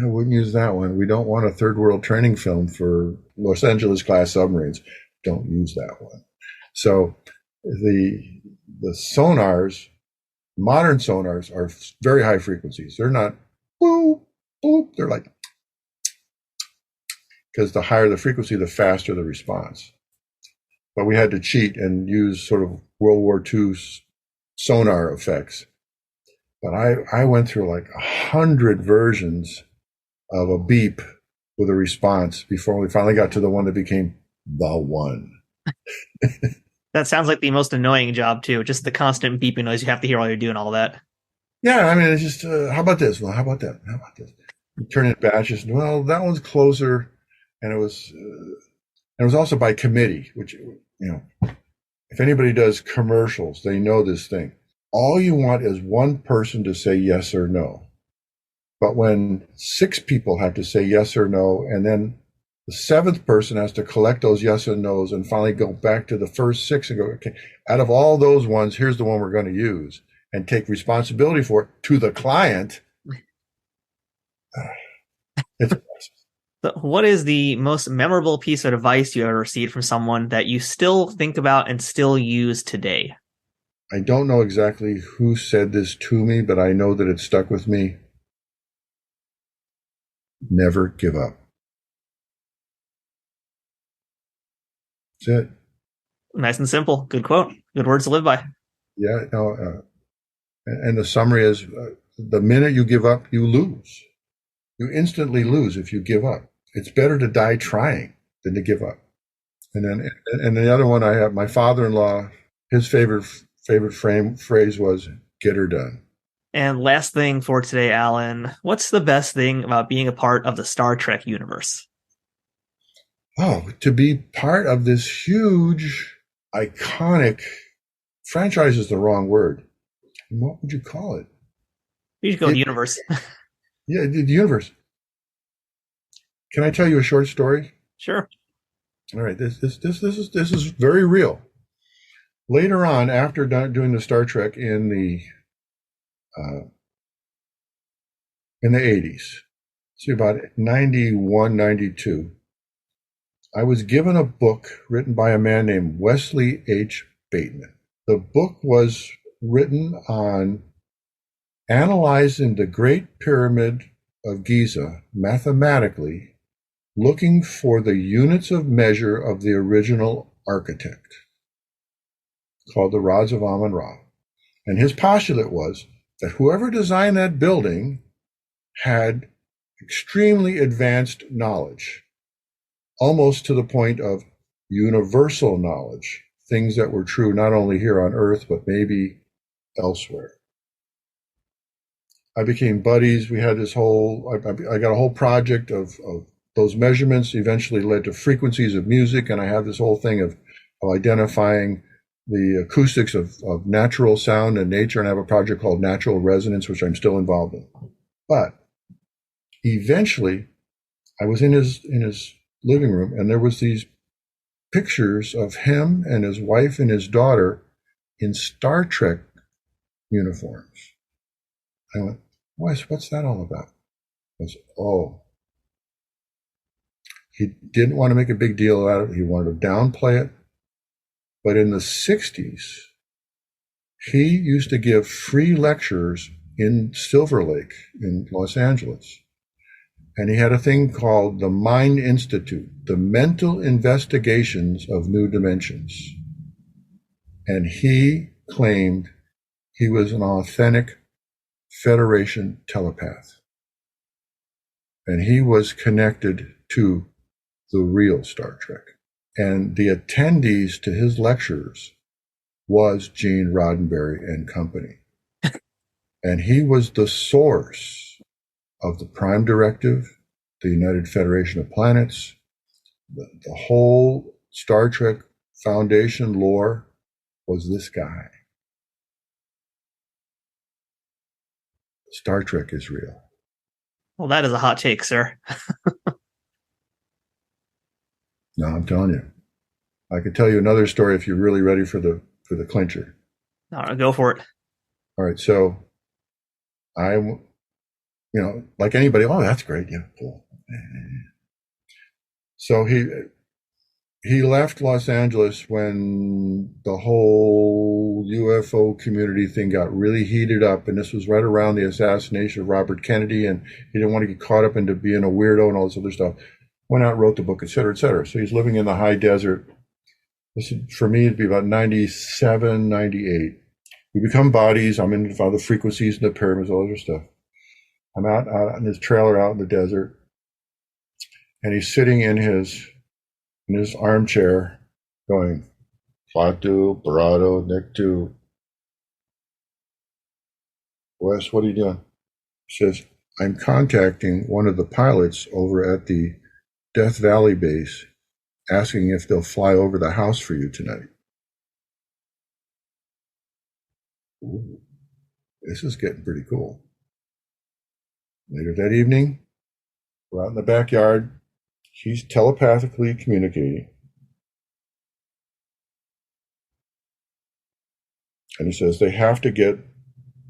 I wouldn't use that one. We don't want a third world training film for Los Angeles class submarines. Don't use that one. So the sonars, modern sonars, are very high frequencies. They're not boop, boop. They're like, because the higher the frequency, the faster the response. But we had to cheat and use sort of World War II sonar effects. But I went through like 100 versions of a beep with a response before we finally got to the one that became the one. That sounds like the most annoying job, too. Just the constant beeping noise you have to hear while you're doing all that. Yeah, I mean, it's just, how about this? Well, how about that? How about this? You turn it batches. Well, that one's closer. And it was also by committee, which, if anybody does commercials, they know this thing. All you want is one person to say yes or no. But when 6 people have to say yes or no, and then the 7th person has to collect those yes and no's and finally go back to the first 6 and go, okay, out of all those ones, here's the one we're going to use, and take responsibility for it to the client. So what is the most memorable piece of advice you ever received from someone that you still think about and still use today? I don't know exactly who said this to me, but I know that it stuck with me. Never give up. That's it. Nice and simple. Good quote. Good words to live by. Yeah. And the summary is, the minute you give up, you lose. You instantly lose if you give up. It's better to die trying than to give up. And the other one I have, my father-in-law, his favorite phrase was, get her done. And last thing for today, Allan, what's the best thing about being a part of the Star Trek universe? Oh, to be part of this huge, iconic franchise is the wrong word. What would you call it? You should go the universe. Yeah, the universe. Can I tell you a short story? Sure. All right, this is very real. Later on, after doing the Star Trek in the 80s, see about 91, 92, I was given a book written by a man named Wesley H. Bateman. The book was written on analyzing the Great Pyramid of Giza mathematically, looking for the units of measure of the original architect, called the Rods of Amun-Ra. And his postulate was that whoever designed that building had extremely advanced knowledge, almost to the point of universal knowledge, things that were true not only here on Earth, but maybe elsewhere. I became buddies. We had this I got a whole project of those measurements eventually led to frequencies of music. And I have this whole thing of identifying the acoustics of natural sound and nature. And I have a project called Natural Resonance, which I'm still involved in. But eventually, I was in his living room, and there was these pictures of him and his wife and his daughter in Star Trek uniforms. I went, what's that all about? I was, he didn't want to make a big deal out of it. He wanted to downplay it. But in the 60s, he used to give free lectures in Silver Lake in Los Angeles. And he had a thing called the Mind Institute, the Mental Investigations of New Dimensions. And he claimed he was an authentic Federation telepath. And he was connected to the real Star Trek. And the attendees to his lectures was Gene Roddenberry and company. And he was the source of the Prime Directive, the United Federation of Planets, the whole Star Trek Foundation lore was this guy. Star Trek is real. Well, that is a hot take, sir. No, I'm telling you. I could tell you another story if you're really ready for the clincher. All right, go for it. All right, so like anybody, that's great. Yeah, cool. So he left Los Angeles when the whole UFO community thing got really heated up, and this was right around the assassination of Robert Kennedy, and he didn't want to get caught up into being a weirdo and all this other stuff. Went out, wrote the book, et cetera, et cetera. So he's living in the high desert. This, for me, it'd be about 97, 98. We become bodies. I'm in the frequencies and the pyramids, all this stuff. I'm out in his trailer out in the desert, and he's sitting in his armchair going, Fatu, Barado, Niktu. Wes, what are you doing? He says, I'm contacting one of the pilots over at the Death Valley base, asking if they'll fly over the house for you tonight. Ooh, this is getting pretty cool. Later that evening, we're out in the backyard. He's telepathically communicating. And he says they have to get,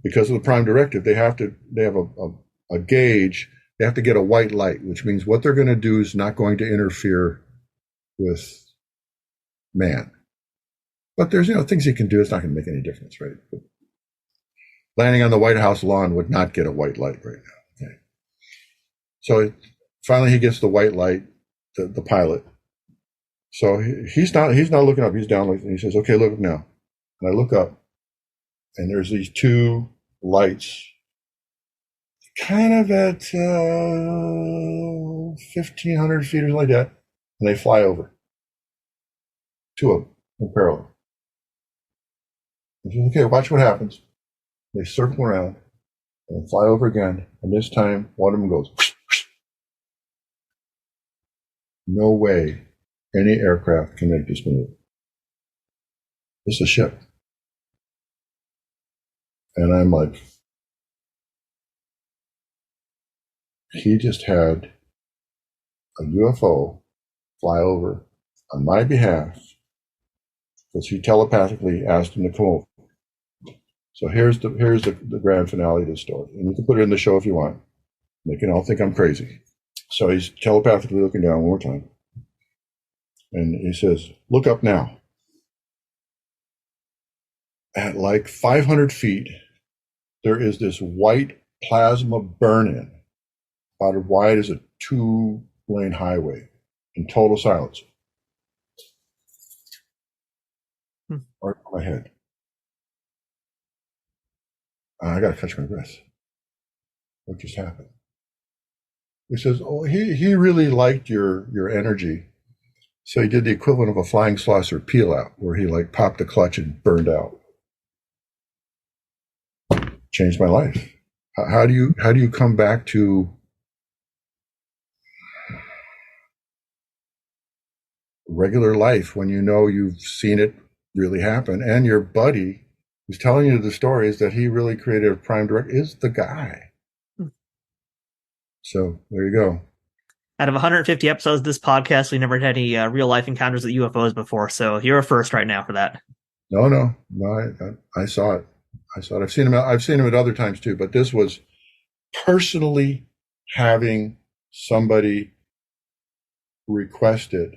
because of the Prime Directive, they have a gauge. They have to get a white light, which means what they're going to do is not going to interfere with man. But there's, things he can do. It's not going to make any difference, right? But landing on the White House lawn would not get a white light right now. Okay. So finally he gets the white light, the pilot. So he's not looking up. He's down, and he says, okay, look up now. And I look up, and there's these two lights kind of at 1,500 feet or something like that, and they fly over. Two of them in parallel. He says, okay, watch what happens. They circle around and fly over again, and this time one of them goes, whoosh, whoosh. No way any aircraft can make this move. It's a ship. And I'm like, he just had a UFO fly over on my behalf because he telepathically asked him to come over. So here's the grand finale of the story. And you can put it in the show if you want. They can all think I'm crazy. So he's telepathically looking down one more time. And he says, look up now. At like 500 feet, there is this white plasma burn-in, about as wide as a 2-lane highway, in total silence. Right on my head. I got to catch my breath. What just happened? He says, oh, he really liked your energy. So he did the equivalent of a flying saucer peel out, where he like popped the clutch and burned out. Changed my life. How do you come back to regular life when you know you've seen it really happen, and your buddy who's telling you the stories that he really created a Prime Directive is the guy? So there you go. Out of 150 episodes of this podcast, we never had any real life encounters with UFOs before. So you're a first right now for that. No, I saw it. I've seen him at other times too, but this was personally having somebody request it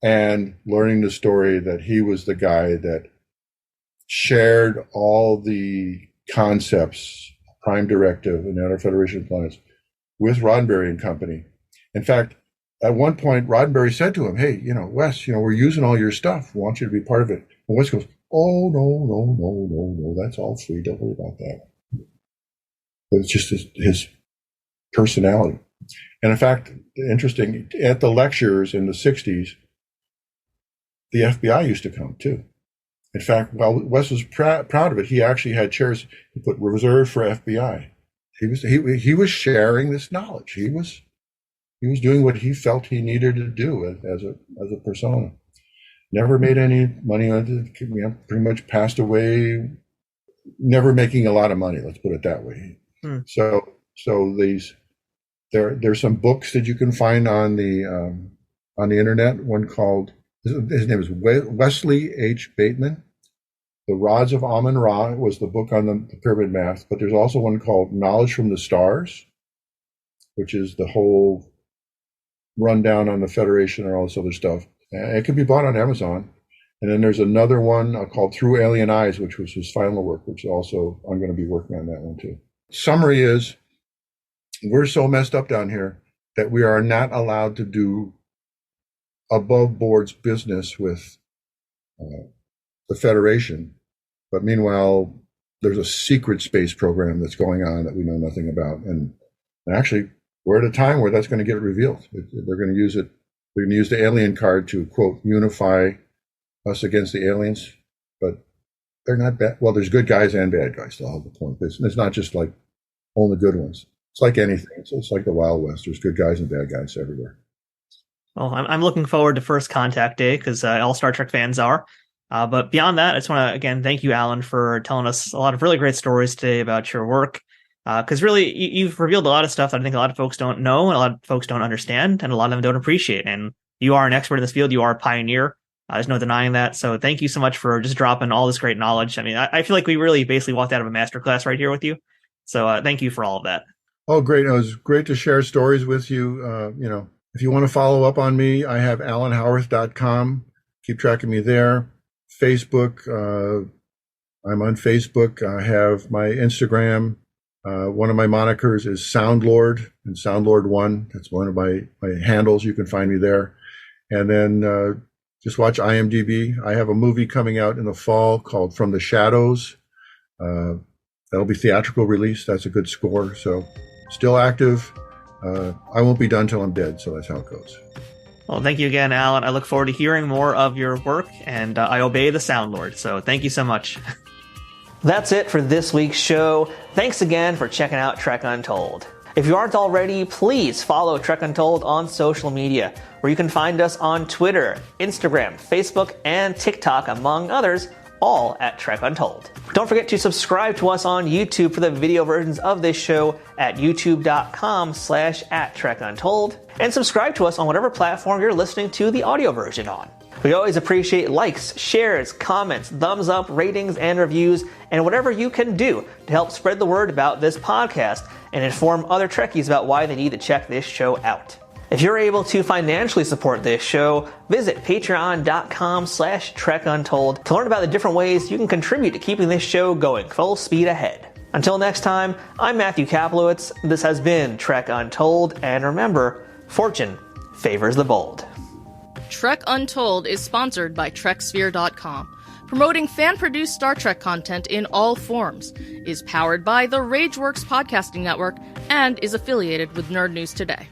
and learning the story that he was the guy that shared all the concepts, Prime Directive and Outer Federation plans with Roddenberry and company. In fact, at one point, Roddenberry said to him, "Hey, Wes, we're using all your stuff. We want you to be part of it." And Wes goes, "Oh, no, that's all free. Don't worry about that." But it's just his personality. And in fact, interesting, at the lectures in the 60s, the FBI used to come too. In fact, while Wes was proud of it, he actually had chairs he put reserved for FBI. He was sharing this knowledge. He was doing what he felt he needed to do as a persona. Never made any money on it. Pretty much passed away, never making a lot of money. Let's put it that way. So there's some books that you can find on the internet. One called, his name is Wesley H. Bateman. The Rods of Amun-Ra was the book on the pyramid math, but there's also one called Knowledge from the Stars, which is the whole rundown on the Federation and all this other stuff. It can be bought on Amazon. And then there's another one called Through Alien Eyes, which was his final work, which also I'm going to be working on that one too. Summary is, we're so messed up down here that we are not allowed to do above boards business with the Federation. But meanwhile, there's a secret space program that's going on that we know nothing about. And actually, we're at a time where that's going to get revealed. They're going to use it. They're going to use the alien card to, quote, unify us against the aliens. But they're not bad. Well, there's good guys and bad guys. They'll have the point. It's not just like only good ones. It's like anything. It's like the Wild West. There's good guys and bad guys everywhere. Well, I'm looking forward to First Contact Day because all Star Trek fans are. But beyond that, I just want to, again, thank you, Allan, for telling us a lot of really great stories today about your work. Because really, you've revealed a lot of stuff that I think a lot of folks don't know and a lot of folks don't understand and a lot of them don't appreciate. And you are an expert in this field. You are a pioneer. There's no denying that. So thank you so much for just dropping all this great knowledge. I mean, I feel like we really basically walked out of a masterclass right here with you. So thank you for all of that. Oh, great. It was great to share stories with you. If you want to follow up on me, I have allanhowarth.com. Keep track of me there. Facebook. I'm on Facebook. I have my Instagram. One of my monikers is Soundlord and Soundlord1. That's one of my handles. You can find me there. And then just watch IMDb. I have a movie coming out in the fall called From the Shadows. That'll be theatrical release. That's a good score. So still active. I won't be done till I'm dead. So that's how it goes. Well, thank you again, Allan. I look forward to hearing more of your work, and I obey the Soundlord. So thank you so much. That's it for this week's show. Thanks again for checking out Trek Untold. If you aren't already, please follow Trek Untold on social media, where you can find us on Twitter, Instagram, Facebook, and TikTok, among others, all at Trek Untold. Don't forget to subscribe to us on YouTube for the video versions of this show at youtube.com/@TrekUntold, and subscribe to us on whatever platform you're listening to the audio version on. We always appreciate likes, shares, comments, thumbs up, ratings, and reviews, and whatever you can do to help spread the word about this podcast and inform other Trekkies about why they need to check this show out. If you're able to financially support this show, visit patreon.com/TrekUntold to learn about the different ways you can contribute to keeping this show going full speed ahead. Until next time, I'm Matthew Kaplowitz. This has been Trek Untold, and remember, fortune favors the bold. Trek Untold is sponsored by TrekSphere.com, promoting fan-produced Star Trek content in all forms, is powered by the RageWorks podcasting network, and is affiliated with Nerd News Today.